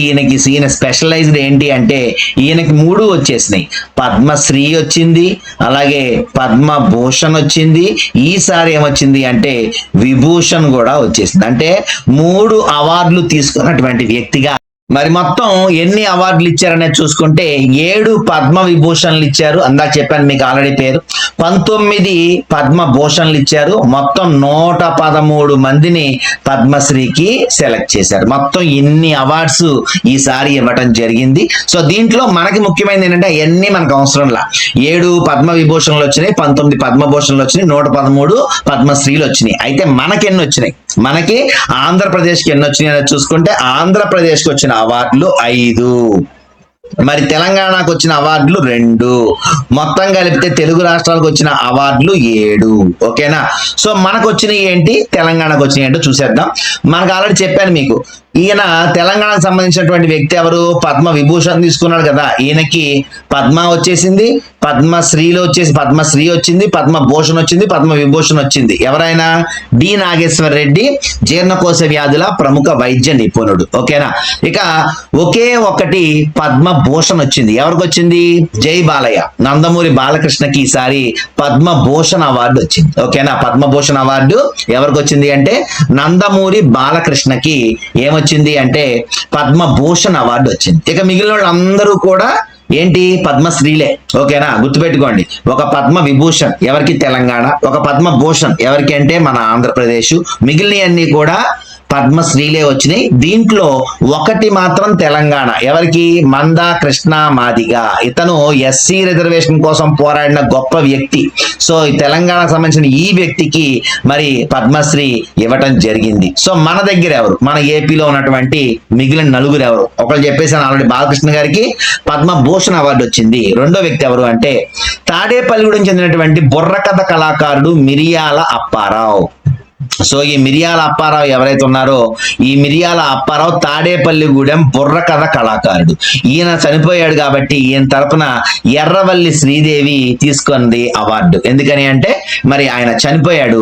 ఈయన స్పెషలైజ్డ్ ఏంటి అంటే ఈయనకి 3 వచ్చేసినాయి. పద్మశ్రీ వచ్చింది, అలాగే పద్మభూషణ్ వచ్చింది, ఈసారి ఏమొచ్చింది అంటే విభూషణ్ కూడా వచ్చేసింది. అంటే 3 అవార్డులు తీసుకున్నటువంటి వ్యక్తిగా మరి మొత్తం ఎన్ని అవార్డులు ఇచ్చారనేది చూసుకుంటే 7 పద్మ విభూషణ్లు ఇచ్చారు. అందాక చెప్పాను మీకు ఆల్రెడీ పేరు. 19 పద్మభూషణ్లు ఇచ్చారు. మొత్తం 113 మందిని పద్మశ్రీకి సెలెక్ట్ చేశారు. మొత్తం ఇన్ని అవార్డ్స్ ఈసారి ఇవ్వటం జరిగింది. సో దీంట్లో మనకి ముఖ్యమైనది ఏంటంటే అవన్నీ మనకు అవసరంలా. 7 పద్మ విభూషణలు వచ్చినాయి, 19 పద్మభూషణలు వచ్చినాయి, 113 పద్మశ్రీలు వచ్చినాయి. అయితే మనకి ఎన్ని వచ్చినాయి? మనకి ఆంధ్రప్రదేశ్కి ఎన్ని వచ్చినాయి అనేది చూసుకుంటే ఆంధ్రప్రదేశ్కి వచ్చిన అవార్డులు 5. మరి తెలంగాణకు వచ్చిన అవార్డులు 2, మొత్తం కలిపితే తెలుగు రాష్ట్రాలకు వచ్చిన అవార్డులు 7. ఓకేనా? సో మనకు వచ్చినవి ఏంటి, తెలంగాణకు వచ్చినవి ఏంటో చూసేద్దాం. మనకు ఆల్రెడీ చెప్పాను మీకు, ఈయన తెలంగాణకు సంబంధించినటువంటి వ్యక్తి ఎవరు, పద్మ విభూషణ్ తీసుకున్నాడు కదా, ఈయనకి పద్మ వచ్చేసింది, పద్మశ్రీలో వచ్చేసి పద్మశ్రీ వచ్చింది, పద్మభూషణ్ వచ్చింది, పద్మ విభూషణ్ వచ్చింది. ఎవరైనా డి నాగేశ్వర రెడ్డి, జీర్ణకోశ వ్యాధుల ప్రముఖ వైద్య నిపుణుడు. ఓకేనా? ఇక ఒకే ఒకటి పద్మభూషణ్ వచ్చింది. ఎవరికి వచ్చింది? జై బాలయ్య, నందమూరి బాలకృష్ణకి ఈసారి పద్మభూషణ్ అవార్డు వచ్చింది. ఓకేనా? పద్మభూషణ్ అవార్డు ఎవరికి వచ్చింది అంటే నందమూరి బాలకృష్ణకి ఏమొచ్చింది అంటే పద్మభూషణ్ అవార్డు వచ్చింది. ఇక మిగిలిన వాళ్ళందరూ కూడా ఏంటి, పద్మశ్రీలే. ఓకేనా? గుర్తుపెట్టుకోండి, ఒక పద్మ విభూషణ్ ఎవరికి, తెలంగాణ, ఒక పద్మభూషణ్ ఎవరికి అంటే మన ఆంధ్రప్రదేశ్, మిగిలినవన్నీ కూడా పద్మశ్రీలే వచ్చినాయి. దీంట్లో ఒకటి మాత్రం తెలంగాణ, ఎవరికి, మందా కృష్ణ మాదిగ. ఇతను ఎస్సీ రిజర్వేషన్ కోసం పోరాడిన గొప్ప వ్యక్తి. సో ఈ తెలంగాణకు సంబంధించిన ఈ వ్యక్తికి మరి పద్మశ్రీ ఇవ్వటం జరిగింది. సో మన దగ్గర ఎవరు, మన ఏపీలో ఉన్నటువంటి మిగిలిన నలుగురు ఎవరు, ఒకళ్ళు చెప్పేసాను ఆల్రెడీ, బాలకృష్ణ గారికి పద్మభూషణ్ అవార్డు వచ్చింది. రెండో వ్యక్తి ఎవరు అంటే తాడేపల్లిగూడెం చెందినటువంటి బుర్రకథ కళాకారుడు మిరియాల అప్పారావు. సో ఈ మిరియాల అప్పారావు ఎవరైతే ఉన్నారో, ఈ మిరియాల అప్పారావు తాడేపల్లిగూడెం బుర్రకథ కళాకారుడు. ఈయన చనిపోయాడు కాబట్టి ఈయన తరపున ఎర్రవల్లి శ్రీదేవి తీసుకుంది అవార్డు. ఎందుకని అంటే మరి ఆయన చనిపోయాడు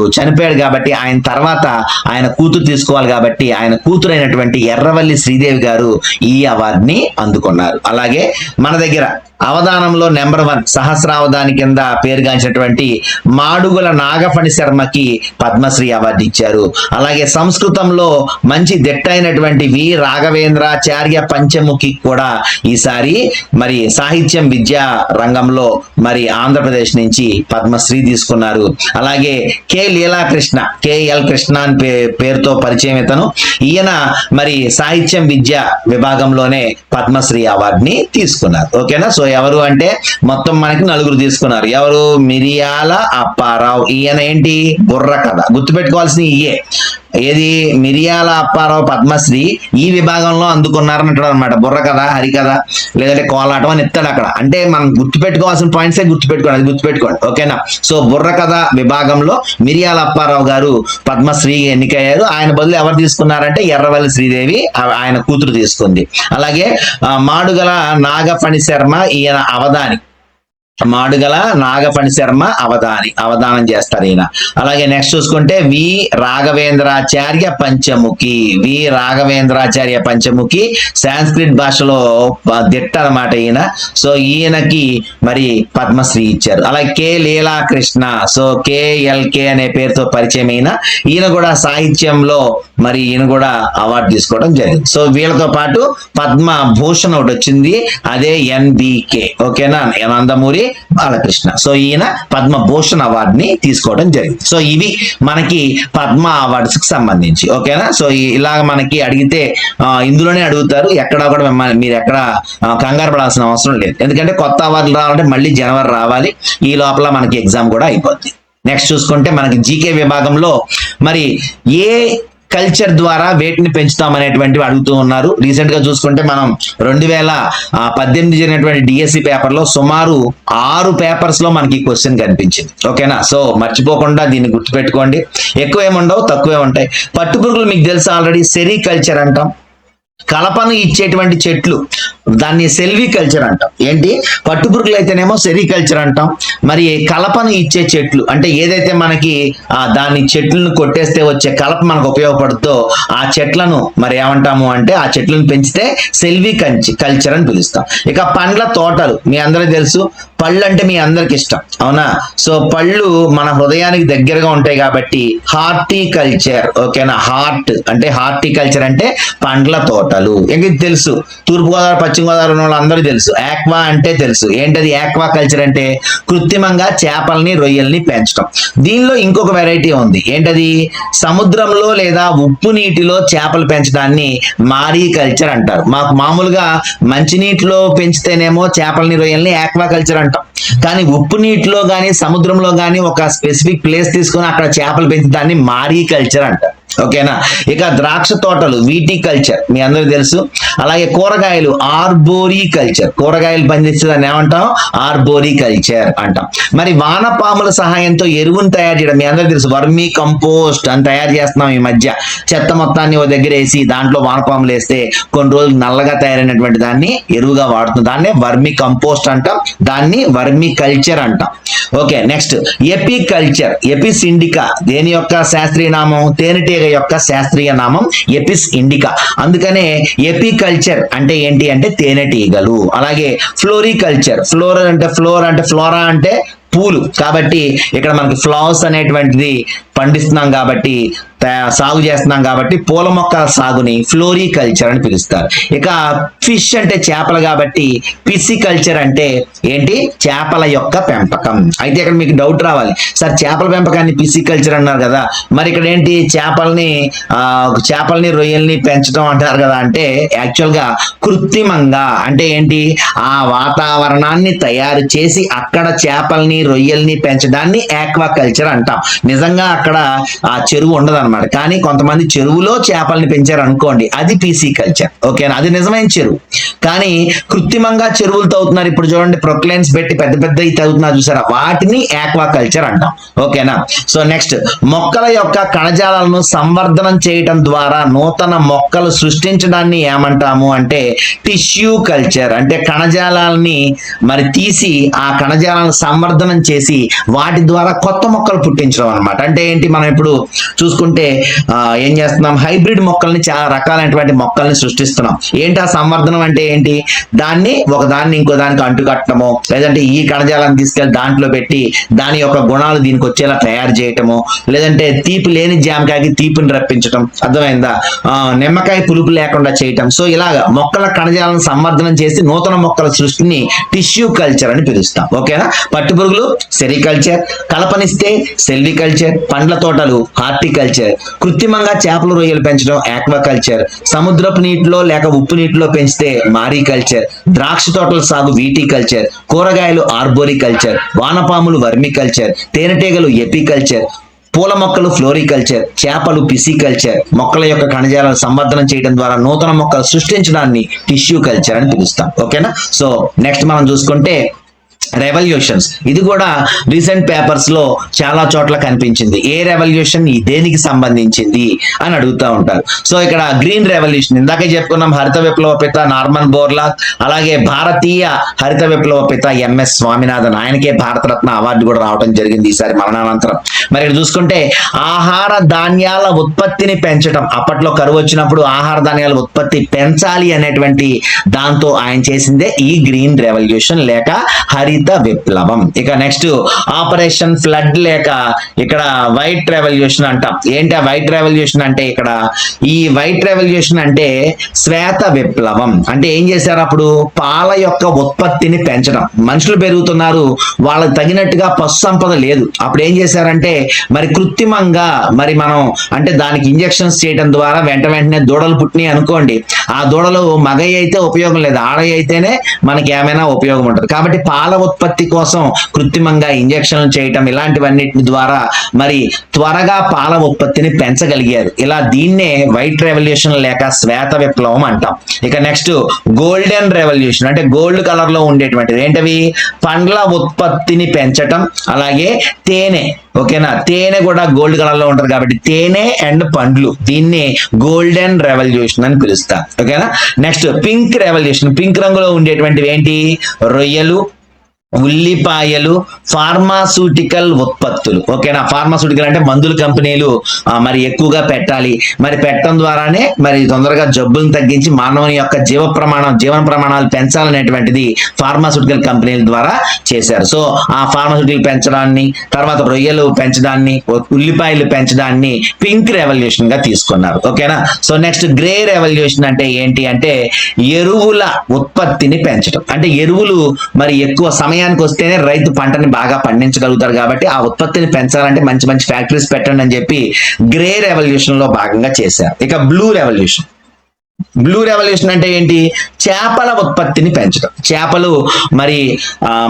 కాబట్టి ఆయన తర్వాత ఆయన కూతురు తీసుకోవాలి కాబట్టి ఆయన కూతురు అయినటువంటి ఎర్రవల్లి శ్రీదేవి గారు ఈ అవార్డుని అందుకున్నారు. అలాగే మన దగ్గర అవధానంలో నెంబర్ 1 సహస్రావధాని కింద పేరుగాంచినటువంటి మాడుగుల నాగఫణి శర్మకి పద్మశ్రీ అవార్డు ఇచ్చారు. అలాగే సంస్కృతంలో మంచి దిట్టైనటువంటి వి రాఘవేంద్రాచార్య పంచముఖి కూడా ఈసారి మరి సాహిత్యం విద్యా రంగంలో మరి ఆంధ్రప్రదేశ్ నుంచి పద్మశ్రీ తీసుకున్నారు. అలాగే కె లీలాకృష్ణ, కెఎల్ కృష్ణ అని పేరుతో పరిచయం ఇతను. ఈయన మరి సాహిత్యం విద్య విభాగంలోనే పద్మశ్రీ అవార్డుని తీసుకున్నారు. ఓకేనా? సో ఎవరు అంటే మొత్తం మనకి నలుగురు తీసుకున్నారు. ఎవరు? మిరియాల అప్పారావు, ఈయన ఏంటి, బుర్రకథ. గుర్తుపెట్టుకోవాల్సిన ఇయే, ఏది, మిరియాల అప్పారావు పద్మశ్రీ ఈ విభాగంలో అందుకున్నారని అంటాడు అనమాట. బుర్రకథ, హరికథ, లేదంటే కోలాటం అని ఇస్తాడు అక్కడ. అంటే మనం గుర్తుపెట్టుకోవాల్సిన పాయింట్సే గుర్తుపెట్టుకోండి, అది గుర్తుపెట్టుకోండి. ఓకేనా? సో బుర్రకథ విభాగంలో మిరియాల అప్పారావు గారు పద్మశ్రీ ఎన్నికయ్యారు. ఆయన బదులు ఎవరు తీసుకున్నారంటే ఎర్రవల్లి శ్రీదేవి, ఆయన కూతురు తీసుకుంది. అలాగే మాడుగల నాగఫణి శర్మ, ఈయన అవధాని. మాడుగల నాగఫణి శర్మ అవధానం చేస్తారు ఈయన. అలాగే నెక్స్ట్ చూసుకుంటే వి రాఘవేంద్రాచార్య పంచముఖి సాంస్క్రిట్ భాషలో దిట్ట అనమాట ఈయన. సో ఈయనకి మరి పద్మశ్రీ ఇచ్చారు. అలాగే కె లీలాకృష్ణ, సో కేఎల్కే అనే పేరుతో పరిచయం ఈయన కూడా సాహిత్యంలో మరి ఈయన కూడా అవార్డు తీసుకోవడం జరిగింది. సో వీళ్ళతో పాటు పద్మభూషణ్ ఒకటి వచ్చింది, అదే ఎన్బికే. ఓకేనా? నందమూరి బాలకృష్ణ. సో ఈయన పద్మభూషణ్ అవార్డుని తీసుకోవడం జరిగింది. సో ఇవి మనకి పద్మ అవార్డ్స్ కి సంబంధించి. ఓకేనా? సో ఇలాగ మనకి అడిగితే ఇందులోనే అడుగుతారు, ఎక్కడ కూడా మీరు ఎక్కడ కంగారు పడాల్సిన అవసరం లేదు. ఎందుకంటే కొత్త అవార్డులు రావాలంటే మళ్ళీ జనవరి రావాలి, ఈ లోపల మనకి ఎగ్జామ్ కూడా అయిపోద్ది. నెక్స్ట్ చూసుకుంటే మనకి జీకే విభాగంలో మరి ఏ కల్చర్ ద్వారా వేటిని పెంచుతాం అనేటువంటివి అడుగుతూ ఉన్నారు. రీసెంట్ గా చూసుకుంటే మనం 2018 జరిగినటువంటి డిఎస్సి పేపర్ లో సుమారు 6 పేపర్స్ లో మనకి క్వశ్చన్ కనిపించింది. ఓకేనా? సో మర్చిపోకుండా దీన్ని గుర్తుపెట్టుకోండి. ఎక్కువ ఏముండవు, తక్కువే ఉంటాయి. పట్టుపురుగులు మీకు తెలుసు ఆల్రెడీ, సెరికల్చర్ అంటాం. కలపను ఇచ్చేటువంటి చెట్లు, దాన్ని సెల్వికల్చర్ అంటాం. ఏంటి, పట్టుపురుగులు అయితేనేమో సెరికల్చర్ అంటాం. మరి కలపను ఇచ్చే చెట్లు అంటే ఏదైతే మనకి దాని చెట్లను కొట్టేస్తే వచ్చే కలప మనకు ఉపయోగపడుతుందో ఆ చెట్లను మరి ఏమంటాము అంటే ఆ చెట్లను పెంచితే కల్చర్ అని పిలుస్తాం. ఇక పండ్ల తోటలు మీ అందరికీ తెలుసు, పళ్ళు అంటే మీ అందరికి ఇష్టం, అవునా? సో పళ్ళు మన హృదయానికి దగ్గరగా ఉంటాయి కాబట్టి హార్టికల్చర్. ఓకేనా? హార్టికల్చర్ అంటే పండ్ల తోటలు. ఇంక ఇది తెలుసు, తూర్పుగోదావరి పశ్చిమ గోదావరి ఉన్న వాళ్ళందరూ తెలుసు. ఆక్వా అంటే తెలుసు. ఏంటది ఆక్వా కల్చర్ అంటే? కృత్రిమంగా చేపల్ని రొయ్యల్ని పెంచడం. దీనిలో ఇంకొక వెరైటీ ఉంది. ఏంటది? సముద్రంలో లేదా ఉప్పు నీటిలో చేపలు పెంచడాన్ని మారీకల్చర్ అంటారు. మాకు మామూలుగా మంచినీటిలో పెంచితేనేమో చేపల్ని రొయ్యల్ని ఆక్వా కల్చర్ అంటాం. కానీ ఉప్పు నీటిలో కానీ సముద్రంలో కానీ ఒక స్పెసిఫిక్ ప్లేస్ తీసుకొని అక్కడ చేపలు పెంచి దాన్ని మారికల్చర్ అంటారు. ఓకేనా. ఇక ద్రాక్ష తోటలు వీటికల్చర్ మీ అందరికి తెలుసు. అలాగే కూరగాయలు ఆర్బోరికల్చర్, కూరగాయలు పండించే దాన్ని ఏమంటాం? ఆర్బోరికల్చర్ అంటాం. మరి వానపాముల సహాయంతో ఎరువును తయారు చేయడం మీ అందరికి తెలుసు. వర్మీ కంపోస్ట్ అని తయారు చేస్తున్నాం ఈ మధ్య. చెత్త మొత్తాన్ని ఓ దగ్గర వేసి దాంట్లో వానపాములు వేస్తే కొన్ని రోజులు నల్లగా తయారైనటువంటి దాన్ని ఎరువుగా వాడుతుంది. దాన్నే వర్మీ కంపోస్ట్ అంటాం, దాన్ని వర్మీ కల్చర్ అంటాం. Okay. Next apiculture. Apis indica దేని యొక్క శాస్త్రీయ నామం? తేనెటీగ యొక్క శాస్త్రీయ నామం ఎపిస్ ఇండికా. అందుకనే ఎపికల్చర్ అంటే ఏంటి అంటే తేనెటీగలు. అలాగే ఫ్లోరికల్చర్. ఫ్లోరా అంటే పూలు, కాబట్టి ఇక్కడ మనకి ఫ్లవర్స్ అనేటువంటిది పండిస్తున్నాం కాబట్టి సాగు చేస్తున్నాం కాబట్టి పూల మొక్కల సాగుని ఫ్లోరికల్చర్ అని పిలుస్తారు. ఇక ఫిష్ అంటే చేపలు కాబట్టి పిసికల్చర్ అంటే ఏంటి? చేపల యొక్క పెంపకం. అయితే ఇక్కడ మీకు డౌట్ రావాలి, సార్ చేపల పెంపకాన్ని పిసికల్చర్ అన్నారు కదా, మరి ఇక్కడ ఏంటి చేపల్ని రొయ్యల్ని పెంచడం అంటారు కదా అంటే యాక్చువల్ గా కృత్రిమంగా అంటే ఏంటి? ఆ వాతావరణాన్ని తయారు చేసి అక్కడ చేపల్ని రొయ్యల్ని పెంచడాన్ని ఆక్వాకల్చర్ అంటాం. నిజంగా అక్కడ ఆ చెరువు ఉండదు అనమాట, కానీ కొంతమంది చెరువులో చేపల్ని పెంచారు అనుకోండి, అది పిసికల్చర్. ఓకేనా. అది నిజమైన చెరువు, కానీ కృత్రిమంగా చెరువులు తవ్వుతున్నారు. ఇప్పుడు చూడండి ప్రొక్లైన్స్ పెట్టి పెద్ద పెద్దవి తవ్వుతున్నారు చూసారా, వాటిని ఆక్వాకల్చర్ అంటాం. ఓకేనా. సో నెక్స్ట్ మొక్కల యొక్క కణజాలాలను సంవర్ధనం చేయటం ద్వారా నూతన మొక్కలు సృష్టించడాన్ని ఏమంటాము అంటే టిష్యూ కల్చర్. అంటే కణజాలాలని మరి తీసి ఆ కణజాలాలను సంవర్ధనం చేసి వాటి ద్వారా కొత్త మొక్కలు పుట్టించడం అనమాట. అంటే ఏంటి? మనం ఇప్పుడు చూసుకుంటే ఏం చేస్తున్నాం? హైబ్రిడ్ మొక్కల్ని, చాలా రకాలైనటువంటి మొక్కల్ని సృష్టిస్తున్నాం. ఏంటి ఆ సంవర్ధనం అంటే ఏంటి? దాన్ని ఒకదాన్ని ఇంకో దానికి అంటుకట్టడము, లేదంటే ఈ కణజాలాన్ని తీసుకెళ్లి దాంట్లో పెట్టి దాని యొక్క గుణాలు దీనికి వచ్చేలా తయారు చేయటము, లేదంటే తీపి లేని జామకాయకి తీపిని రప్పించడం, అర్థమైందా? నిమ్మకాయ పులుపు లేకుండా చేయటం. సో ఇలాగా మొక్కల కణజాలను సంవర్ధనం చేసి నూతన మొక్కల సృష్టిని టిష్యూ కల్చర్ అని పిలుస్తాం. ఓకేనా. పట్టుపురుగులు సెరికల్చర్, కలపనిస్తే సెల్వికల్చర్, పండ్ల తోటలు హార్టికల్చర్, కృత్రిమంగా చేపలు రొయ్యలు పెంచడం ఆక్వాకల్చర్, సముద్రపు నీటిలో లేక ఉప్పు నీటిలో పెంచితే మారికల్చర్, ద్రాక్ష తోటల సాగు వీటికల్చర్, కూరగాయలు ఆర్బోరికల్చర్, వానపాములు వర్మికల్చర్, తేనెటీగలు ఎపికల్చర్, పూల మొక్కలు ఫ్లోరికల్చర్, చేపలు పిసికల్చర్, మొక్కల యొక్క కణజాలను సంవర్ధనం చేయడం ద్వారా నూతన మొక్కలు సృష్టించడాన్ని టిష్యూ కల్చర్ అని పిలుస్తాం. ఓకేనా. సో నెక్స్ట్ మనం చూసుకుంటే రెవల్యూషన్స్. ఇది కూడా రీసెంట్ పేపర్స్ లో చాలా చోట్ల కనిపించింది. ఏ రెవల్యూషన్ దేనికి సంబంధించింది అని అడుగుతూ ఉంటారు. సో ఇక్కడ గ్రీన్ రెవల్యూషన్ ఇందాకే చెప్పుకున్నాం, హరిత విప్లవ పిత నార్మన్ బోర్లాగ్, అలాగే భారతీయ హరిత విప్లవ పిత ఎంఎస్ స్వామినాథన్, ఆయనకే భారతరత్న అవార్డు కూడా రావడం జరిగింది ఈసారి మరణానంతరం. మరి ఇక్కడ చూసుకుంటే ఆహార ధాన్యాల ఉత్పత్తిని పెంచడం, అప్పట్లో కరువు వచ్చినప్పుడు ఆహార ధాన్యాల ఉత్పత్తి పెంచాలి అనేటువంటి దాంతో ఆయన చేసిందే ఈ గ్రీన్ రెవల్యూషన్ లేక హరిత విప్లవం. ఇక నెక్స్ట్ ఆపరేషన్ ఫ్లడ్ లేక ఇక్కడ వైట్ రెవల్యూషన్ అంటాం. ఏంటి ఆ వైట్ రెవల్యూషన్ అంటే? ఇక్కడ ఈ వైట్ రెవల్యూషన్ అంటే శ్వేత విప్లవం. అంటే ఏం చేశారు? అప్పుడు పాల యొక్క ఉత్పత్తిని పెంచడం. మనుషులు పెరుగుతున్నారు, వాళ్ళకి తగినట్టుగా పశు సంపద లేదు. అప్పుడు ఏం చేశారంటే మరి కృత్రిమంగా మరి మనం అంటే దానికి ఇంజెక్షన్స్ చేయడం ద్వారా వెంటనే దూడలు పుట్టినాయి అనుకోండి, ఆ దూడలు మగయ్య అయితే ఉపయోగం లేదు, ఆడయ్య అయితేనే మనకి ఏమైనా ఉపయోగం ఉంటుంది. కాబట్టి పాల ఉత్పత్తి కోసం కృత్రిమంగా ఇంజెక్షన్లు చేయటం, ఇలాంటివన్నిటి ద్వారా మరి త్వరగా పాల ఉత్పత్తిని పెంచగలిగారు. ఇలా దీన్నే వైట్ రెవల్యూషన్ లేక శ్వేత విప్లవం అంటాం. ఇక నెక్స్ట్ గోల్డెన్ రెవల్యూషన్ అంటే గోల్డ్ కలర్ లో ఉండేటువంటిది ఏంటవి? పండ్ల ఉత్పత్తిని పెంచటం, అలాగే తేనె. ఓకేనా. తేనె కూడా గోల్డ్ కలర్ లో ఉంటది కాబట్టి తేనె అండ్ పండ్లు, దీన్ని గోల్డెన్ రెవల్యూషన్ అని పిలుస్తారు. ఓకేనా. Next pink revolution. పింక్ రంగులో ఉండేటువంటివి ఏంటి? రొయ్యలు, ఉల్లిపాయలు, ఫార్మాస్యూటికల్ ఉత్పత్తులు. ఓకేనా. ఫార్మాస్యూటికల్ అంటే మందుల కంపెనీలు మరి ఎక్కువగా పెట్టాలి, మరి పెట్టడం ద్వారానే మరి తొందరగా జబ్బులను తగ్గించి మానవుని యొక్క జీవన ప్రమాణాలు పెంచాలనేటువంటిది ఫార్మాస్యూటికల్ కంపెనీల ద్వారా చేశారు. సో ఆ ఫార్మాస్యూటికల్ పెంచడాన్ని, తర్వాత రొయ్యలు పెంచడాన్ని, ఉల్లిపాయలు పెంచడాన్ని పింక్ రెవల్యూషన్ గా తీసుకున్నారు. ఓకేనా. సో నెక్స్ట్ గ్రే రెవల్యూషన్ అంటే ఏంటి అంటే ఎరువుల ఉత్పత్తిని పెంచడం. అంటే ఎరువులు మరి ఎక్కువ సమయానికి వస్తేనే రైతు పంటని బాగా పండించగలుగుతారు, కాబట్టి ఆ ఉత్పత్తిని పెంచాలంటే మంచి మంచి ఫ్యాక్టరీస్ పెట్టండి అని చెప్పి గ్రే రెవల్యూషన్ లో భాగంగా చేశారు. ఇక బ్లూ రెవల్యూషన్. బ్లూ రెవల్యూషన్ అంటే ఏంటి? చేపల ఉత్పత్తిని పెంచడం. చేపలు మరి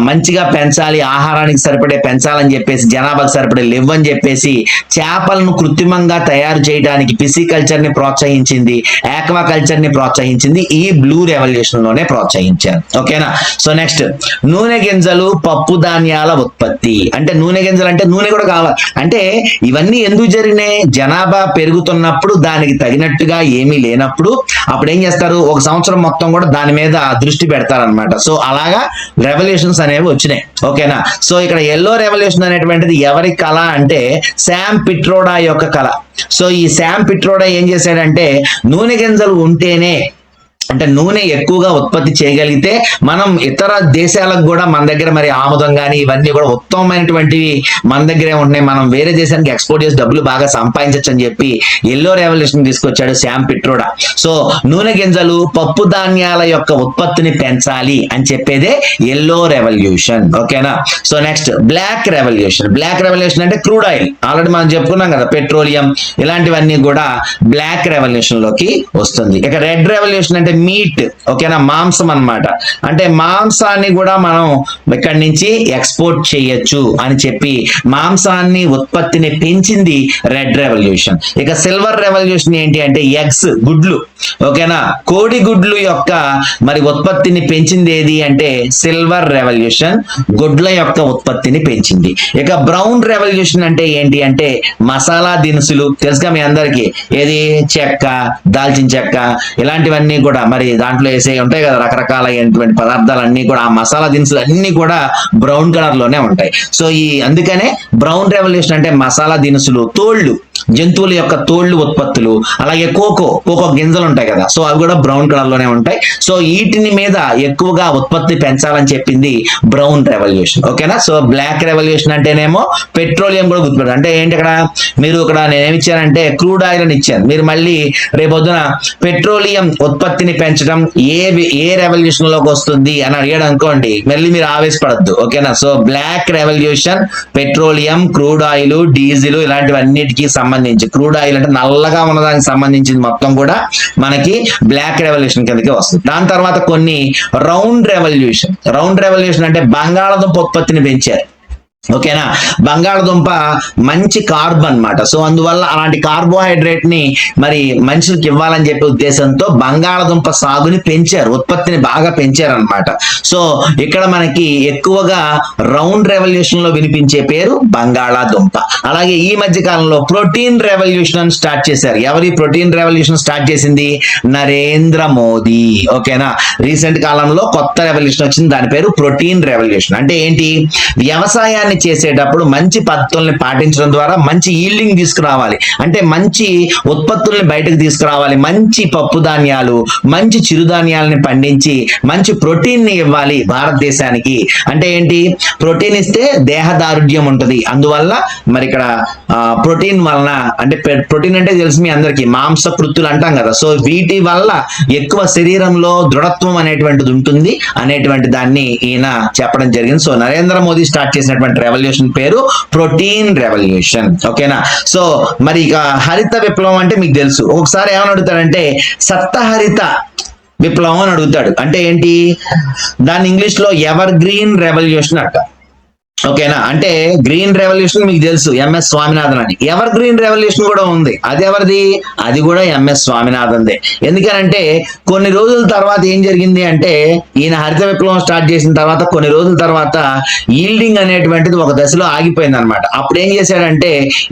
మంచిగా పెంచాలి, ఆహారానికి సరిపడే పెంచాలని చెప్పేసి, జనాభాకు సరిపడే లేవని చెప్పేసి చేపలను కృత్రిమంగా తయారు చేయడానికి పిసికల్చర్ ని ప్రోత్సహించింది, ఆక్వాకల్చర్ ని ప్రోత్సహించింది ఈ బ్లూ రెవల్యూషన్ లోనే ప్రోత్సహించారు. ఓకేనా? సో నెక్స్ట్, నూనె గింజలు పప్పు ధాన్యాల ఉత్పత్తి. అంటే నూనె గింజలు అంటే నూనె కూడా కావాలి. అంటే ఇవన్నీ ఎందుకు జరిగినాయి? జనాభా పెరుగుతున్నప్పుడు దానికి తగినట్టుగా ఏమీ లేనప్పుడు అప్పుడు ఏం చేస్తారు, ఒక సంవత్సరం మొత్తం కూడా దాని మీద దృష్టి పెడతారనమాట. సో అలాగా రెవల్యూషన్స్ అనేవి వచ్చినాయి. ఓకేనా? సో ఇక్కడ ఎల్లో రెవల్యూషన్ అనేటువంటిది ఎవరి కళ అంటే శామ్ పిట్రోడా యొక్క కళ. సో ఈ శామ్ పిట్రోడా ఏం చేశాడంటే, నూనె గింజలు ఉంటేనే, అంటే నూనె ఎక్కువగా ఉత్పత్తి చేయగలిగితే మనం ఇతర దేశాలకు కూడా మన దగ్గర మరి ఆముదం కానీ ఇవన్నీ కూడా ఉత్తమమైనటువంటివి మన దగ్గరే ఉంటున్నాయి, మనం వేరే దేశానికి ఎక్స్పోర్ట్ చేసి డబ్బులు బాగా సంపాదించచ్చు అని చెప్పి ఎల్లో రెవల్యూషన్ తీసుకొచ్చాడు శామ్ పిట్రోడా. సో నూనె గింజలు పప్పు ధాన్యాల యొక్క ఉత్పత్తిని పెంచాలి అని చెప్పేదే ఎల్లో రెవల్యూషన్. ఓకేనా? So next, black revolution. Black revolution అంటే క్రూడ్ ఆయిల్, ఆల్రెడీ మనం చెప్పుకున్నాం కదా, పెట్రోలియం ఇలాంటివన్నీ కూడా బ్లాక్ రెవల్యూషన్ లోకి వస్తుంది. ఇక రెడ్ రెవల్యూషన్ అంటే మీట్. ఓకేనా? మాంసం అన్నమాట. అంటే మాంసాన్ని కూడా మనం ఇక్కడి నుంచి ఎక్స్పోర్ట్ చేయొచ్చు అని చెప్పి మాంసాన్ని ఉత్పత్తిని పెంచింది రెడ్ రెవల్యూషన్. ఇక సిల్వర్ రెవల్యూషన్ ఏంటి అంటే ఎగ్స్, గుడ్లు. ఓకేనా? కోడి గుడ్లు యొక్క మరి ఉత్పత్తిని పెంచింది ఏది అంటే సిల్వర్ రెవల్యూషన్, గుడ్ల యొక్క ఉత్పత్తిని పెంచింది. ఇక బ్రౌన్ రెవల్యూషన్ అంటే ఏంటి అంటే మసాలా దినుసులు. తెలుసుగా మీ అందరికీ, ఏది చెక్క, దాల్చిన చెక్క ఇలాంటివన్నీ కూడా మరి దాంట్లో వేసే ఉంటాయి కదా రకరకాలైనటువంటి పదార్థాలన్నీ కూడా, ఆ మసాలా దినుసులు అన్ని కూడా బ్రౌన్ కలర్ లోనే ఉంటాయి. సో అందుకనే బ్రౌన్ రెవల్యూషన్ అంటే మసాలా దినుసులు, తోళ్లు, జంతువుల యొక్క తోళ్లు ఉత్పత్తులు, అలాగే కోకో గింజలు ఉంటాయి కదా, సో అవి కూడా బ్రౌన్ కలర్ లోనే ఉంటాయి. సో వీటిని మీద ఎక్కువగా ఉత్పత్తి పెంచాలని చెప్పింది బ్రౌన్ రెవల్యూషన్. ఓకేనా? సో బ్లాక్ రెవల్యూషన్ అంటేనేమో పెట్రోలియం కూడా గుర్తుపెట్టారు. అంటే ఏంటి ఇక్కడ మీరు ఇక్కడ నేనేమి ఇచ్చానంటే క్రూడ్ ఆయిల్ అని ఇచ్చాను. మీరు మళ్ళీ రేపొద్దున పెట్రోలియం ఉత్పత్తిని పెంచడం ఏ రెవల్యూషన్ లోకి వస్తుంది అని అడిగాడు అనుకోండి, మళ్ళీ మీరు ఆవేశపడద్దు. ఓకేనా? So black revolution petroleum, crude oil, diesel ఇలాంటివన్నిటికీ సంబంధించి, క్రూడ్ ఆయిల్ అంటే నల్లగా ఉన్నదానికి సంబంధించింది మొత్తం కూడా మనకి బ్లాక్ రెవల్యూషన్ కిందకి వస్తుంది. దాని తర్వాత కొన్ని రౌండ్ రెవల్యూషన్ అంటే బంగాళాదుంప ఉత్పత్తిని పెంచారు. ఓకేనా? బంగాళదుంప మంచి కార్బ్ అన్నమాట. సో అందువల్ల అలాంటి కార్బోహైడ్రేట్ ని మరి మనుషులకు ఇవ్వాలని చెప్పే ఉద్దేశంతో బంగాళదుంప సాగుని పెంచారు, ఉత్పత్తిని బాగా పెంచారు అన్నమాట. సో ఇక్కడ మనకి ఎక్కువగా రౌండ్ రెవల్యూషన్ లో వినిపించే పేరు బంగాళాదుంప. అలాగే ఈ మధ్య కాలంలో ప్రోటీన్ రెవల్యూషన్ స్టార్ట్ చేశారు. ఎవరి ప్రోటీన్ రెవల్యూషన్ స్టార్ట్ చేసింది? నరేంద్ర మోదీ. ఓకేనా? రీసెంట్ కాలంలో కొత్త రెవల్యూషన్ వచ్చింది, దాని పేరు ప్రోటీన్ రెవల్యూషన్. అంటే ఏంటి? వ్యవసాయాన్ని చేసేటప్పుడు మంచి పద్ధతుల్ని పాటించడం ద్వారా మంచి ఈల్డింగ్ తీసుకురావాలి, అంటే మంచి ఉత్పత్తుల్ని బయటకు తీసుకురావాలి, మంచి పప్పు ధాన్యాలు, మంచి చిరుధాన్యాలని పండించి మంచి ప్రోటీన్ ని ఇవ్వాలి భారతదేశానికి. అంటే ఏంటి? ప్రోటీన్ ఇస్తే దేహదారుఢ్యం ఉంటుంది. అందువల్ల మరి ఇక్కడ ప్రోటీన్ వలన, అంటే ప్రోటీన్ అంటే తెలుసు మీ అందరికీ, మాంసకృత్తులు అంటాం కదా, సో వీటి వల్ల ఎక్కువ శరీరంలో దృఢత్వం అనేటువంటిది ఉంటుంది అనేటువంటి దాన్ని ఈయన చెప్పడం జరిగింది. సో నరేంద్ర మోదీ స్టార్ట్ చేసినటువంటి రెవల్యూషన్ పేరు ప్రోటీన్ రెవల్యూషన్. ఓకేనా? సో మరి ఇక హరిత విప్లవం అంటే మీకు తెలుసు. ఒకసారి ఏమని అడుగుతాడంటే సప్తహరిత విప్లవం అని అడుగుతాడు. అంటే ఏంటి? దాన్ని ఇంగ్లీష్ లో ఎవర్ గ్రీన్ రెవల్యూషన్ అంట. ఓకేనా? అంటే గ్రీన్ రెవల్యూషన్ మీకు తెలుసు, ఎంఎస్ స్వామినాథన్ అని. ఎవర్ గ్రీన్ రెవల్యూషన్ కూడా ఉంది, అది ఎవరిది? అది కూడా ఎంఎస్ స్వామినాథన్దే. ఎందుకనంటే కొన్ని రోజుల తర్వాత ఏం జరిగింది అంటే, ఈయన హరిత విప్లవం స్టార్ట్ చేసిన తర్వాత కొన్ని రోజుల తర్వాత ఈల్డింగ్ అనేటువంటిది ఒక దశలో ఆగిపోయింది అనమాట. అప్పుడు ఏం చేశాడంటే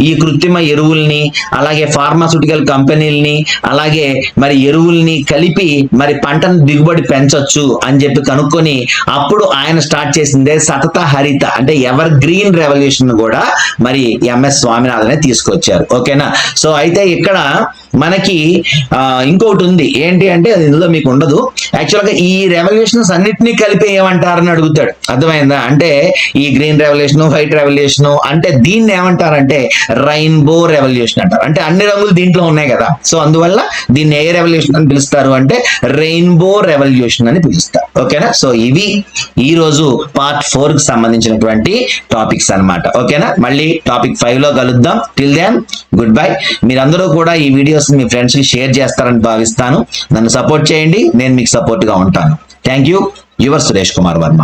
ఈ కృత్రిమ ఎరువుల్ని, అలాగే ఫార్మాస్యూటికల్ కంపెనీలని, అలాగే మరి ఎరువుల్ని కలిపి మరి పంటను దిగుబడి పెంచొచ్చు అని చెప్పి కనుక్కొని అప్పుడు ఆయన స్టార్ట్ చేసిందే సతత హరిత, అంటే ఎవర్ గ్రీన్ రెవల్యూషన్ కూడా మరి ఎంఎస్ స్వామినాథన్ తీసుకొచ్చారు. ఓకేనా? సో అయితే ఇక్కడ మనకి ఇంకొకటి ఉంది, ఏంటి అంటే అది ఇందులో మీకు ఉండదు. యాక్చువల్ గా ఈ రెవల్యూషన్స్ అన్నిటినీ కలిపి ఏమంటారని అడుగుతాడు. అర్థమైందా? అంటే ఈ గ్రీన్ రెవల్యూషన్, వైట్ రెవల్యూషన్ అంటే దీన్ని ఏమంటారంటే రెయిన్బో రెవల్యూషన్ అంటారు. అంటే అన్ని రంగులు దీంట్లో ఉన్నాయి కదా, సో అందువల్ల దీన్ని ఏ రెవల్యూషన్ అని పిలుస్తారు అంటే రెయిన్బో రెవల్యూషన్ అని పిలుస్తారు. ఓకేనా? సో ఇవి ఈ రోజు పార్ట్ 4 కి సంబంధించినటువంటి సంబంధించినటువంటి టాపిక్స్ అన్నమాట. ఓకేనా, మళ్ళీ టాపిక్ 5 లో కలుద్దాం. Till then good bye. మీరందరూ కూడా ఈ వీడియోస్ మీ ఫ్రెండ్స్ కి షేర్ చేస్తారని భావిస్తాను. నన్ను సపోర్ట్ చేయండి, నేను మీకు సపోర్ట్ గా ఉంటాను. Thank you. Your Suresh Kumar Varma.